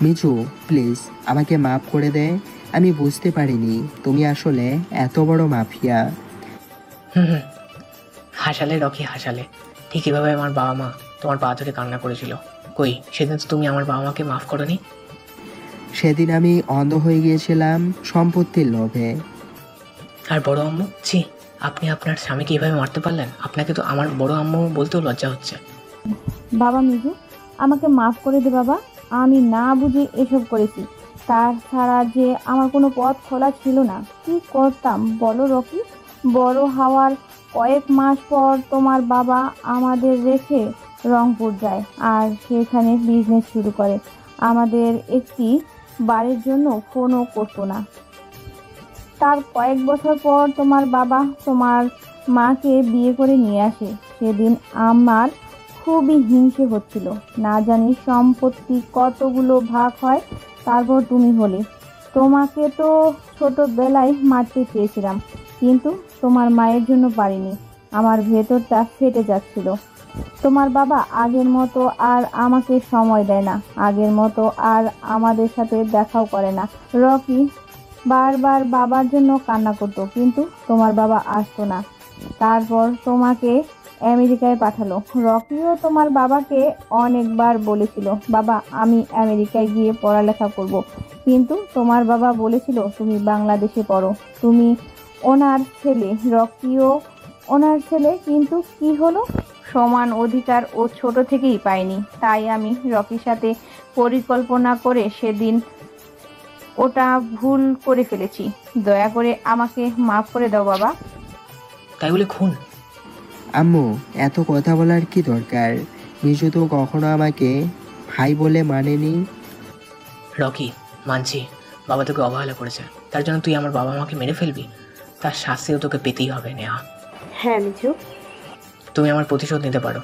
N: মিজু, প্লিজ আমাকে মাফ করে দে। আমি বুঝতে পারিনি তুমি আসলে এত বড় মাফিয়া।
A: হুম, হাসালে রকি, হাসালে। ঠিক এভাবে আমার বাবা মা তোমার পা ধরে কান্না করেছিল। কই, সেদিন তো তুমি আমার বাবা মাকে মাফ করনি।
N: সেদিন আমি অন্ধ হয়ে গিয়েছিলাম সম্পত্তির লোভে।
A: আর বড় আম্মু, ছি, আপনি আপনার স্বামীকে এভাবে মারতে পারলেন? আপনাকে তো আমার বড় আম্মু বলতেও লজ্জা হচ্ছে।
L: বাবা মিজু, আমাকে মাফ করে দে বাবা। আমি না বুঝে এসব করেছি। তাছাড়া যে আমার কোনো পথ খোলা ছিল না। কি করতাম বলো রকি? বড় হওয়ার কয়েক মাস পর তোমার বাবা আমাদের রেখে রংপুর যায় আর সেখানে বিজনেস শুরু করে। আমাদের একটি বাড়ির জন্য ফোনও করতো না। তার কয়েক বছর পর তোমার বাবা তোমার মাকে বিয়ে করে নিয়ে আসে। সেদিন আমার খুবই হিংসে হচ্ছিল। না জানি সম্পত্তি কতগুলো ভাগ হয়। তারপর তুমি হলে। তোমাকে তো ছোটবেলায় মারতে চেয়েছিলাম, কিন্তু তোমার মায়ের জন্য পারিনি। আমার ভেতরটা ফেটে যাচ্ছিল। তোমার বাবা আগের মতো আর আমাকে সময় দেয় না, আগের মতো আর আমাদের সাথে দেখাও করে না। রকি বারবার বাবার জন্য কান্না করতো, কিন্তু তোমার বাবা আসতো না। তারপর তোমাকে আমেরিকায় পাঠালো। রকিও তোমার বাবাকে অনেকবার বলেছিল, বাবা আমি আমেরিকায় গিয়ে পড়ালেখা করব, কিন্তু তোমার বাবা বলেছিল তুমি বাংলাদেশে পড়ো। তুমি ওনার ছেলে, রকিও ওনার ছেলে, কিন্তু কি হলো? সমান অধিকার ও ছোট থেকেই পাইনি। তাই আমি রকির সাথে পরিকল্পনা করে সেদিন ওটা ভুল করে ফেলেছি। দয়া করে আমাকে মাফ করে দাও বাবা।
A: তাই বলে খুন?
N: আম্মু, এত কথা বলার কি দরকার? মিজু তো কখনো আমাকে ভাই বলে মানেনি।
A: রকি, মানছি বাবা তোকে অবহেলা করেছে, তার জন্য তুই আমার বাবা মাকে মেরে ফেলবি? তার শাস্তিও তোকে পেতেই হবে নেহা।
O: হ্যাঁ মিঠু।
A: তুমি আমার প্রতিশোধ নিতে পারো।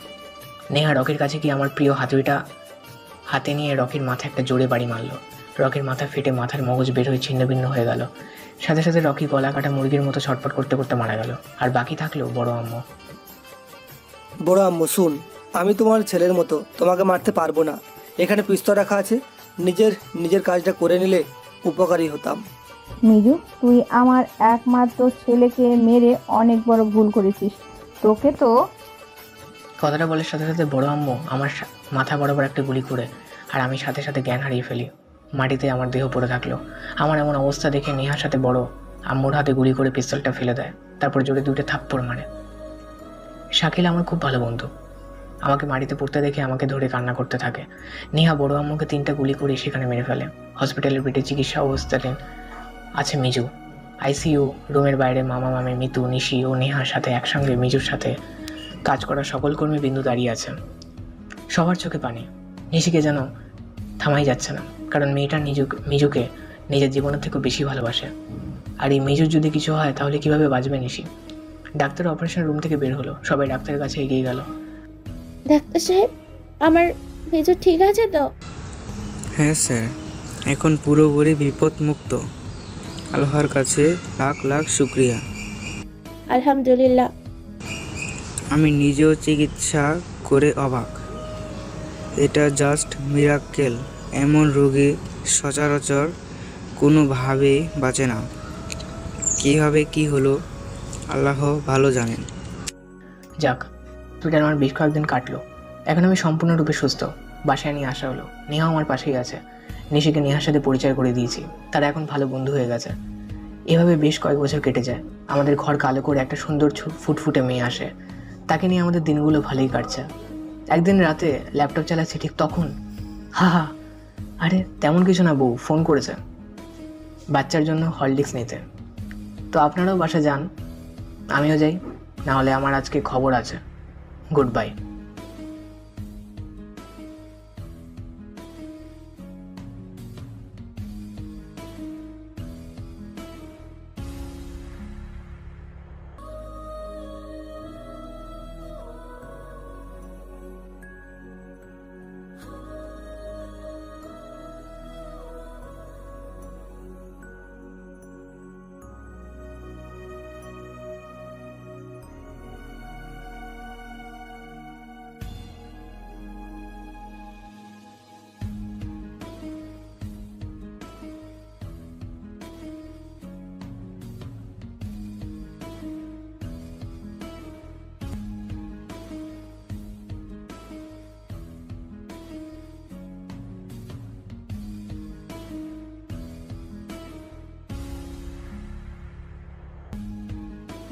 A: নেহা রকির কাছে গিয়ে আমার প্রিয় হাতুড়িটা হাতে নিয়ে রকির মাথায় একটা জোরে বাড়ি মারলো। রকির মাথা ফেটে মাথার মগজ বের হয়ে ছিন্নভিন্ন হয়ে গেল। সাথে সাথে রকি গলা কাটা মুরগির মতো ছটফট করতে করতে মারা গেল। আর বাকি থাকলো বড় আম্মু।
Q: বড় আম্মু শুন, আমি তোমার ছেলের মতো তোমাকে মারতে পারবো না। এখানে পিস্তল রাখা আছে, নিজের কাজটা করে নিলে উপকারী হতাম।
L: মিজু, তুই আমার একমাত্র ছেলেকে মেরে অনেক বড় ভুল করেছিস। তোকে তো
A: কথাটা বলার সাথে সাথে বড় আম্মু আমার মাথা বরাবর একটা গুলি করে, আর আমি সাথে সাথে জ্ঞান হারিয়ে ফেলি। মাটিতে আমার দেহ পড়ে থাকলো। আমার এমন অবস্থা দেখে নেহার সাথে বড় আম্মুর হাতে গুলি করে পিস্তলটা ফেলে দেয়। তারপর জোরে দুটো থাপ্পড় মারে। শাকিল আমার খুব ভালো বন্ধু। আমাকে মাটিতে পড়তে দেখে আমাকে ধরে কান্না করতে থাকে। নেহা বড় আম্মুকে 3টা গুলি করে সেখানে মেরে ফেলে। হসপিটালের বেডে চিকিৎসা অবস্থায় আছে মিজু। আইসিইউ রুমের বাইরে মামা মামি মিতু নিশি ও নেহার সাথে একসঙ্গে মিজুর সাথে কাজ করা সকল কর্মী বিন্দু দাঁড়িয়ে আছে। সবার চোখে পানি। নিশিকে যেন থামাই যাচ্ছে না, কারণ মেয়েটা মিজুকে নিজের জীবনের থেকেও বেশি ভালোবাসে। আর এই মিজুর যদি কিছু হয় তাহলে কিভাবে বাঁচবে নিশি? ডাক্তার অপারেশন রুম থেকে বের হলো। সবাই ডাক্তারের কাছে এগিয়ে গেল।
I: ডাক্তার সাহেব, আমার মেজর ঠিক আছে তো?
D: হ্যাঁ স্যার, এখন পুরোপুরি বিপদমুক্ত। আল্লাহর কাছে লাখ লাখ শুক্রিয়া।
I: আলহামদুলিল্লাহ।
D: আমি নিজেও চিকিৎসা করে অবাক। এটা জাস্ট মিরাক্কেল। এমন রোগী সচরাচর কোনোভাবেই বাঁচে না। কীভাবে কি হলো আল্লাহ ভালো জানেন।
A: যাক, হসপিটাল আমার বেশ কয়েকদিন কাটলো। এখন আমি সম্পূর্ণরূপে সুস্থ। বাসায় নিয়ে আসা হলো। নেহাও আমার পাশেই আছে। নিশিকে নেহার সাথে পরিচয় করে দিয়েছি। তারা এখন ভালো বন্ধু হয়ে গেছে। এভাবে বেশ কয়েক বছর কেটে যায়। আমাদের ঘর কালো করে একটা সুন্দর ফুটফুটে মেয়ে আসে। তাকে নিয়ে আমাদের দিনগুলো ভালোই কাটছে। একদিন রাতে ল্যাপটপ চালাচ্ছি, ঠিক তখন হা আরে তেমন কিছু না, বউ ফোন করেছে বাচ্চার জন্য হরলিক্স নিতে। তো আপনারাও বাসা যান, আমিও যাই, না হলে আমার আজকে খবর আছে। Good bye.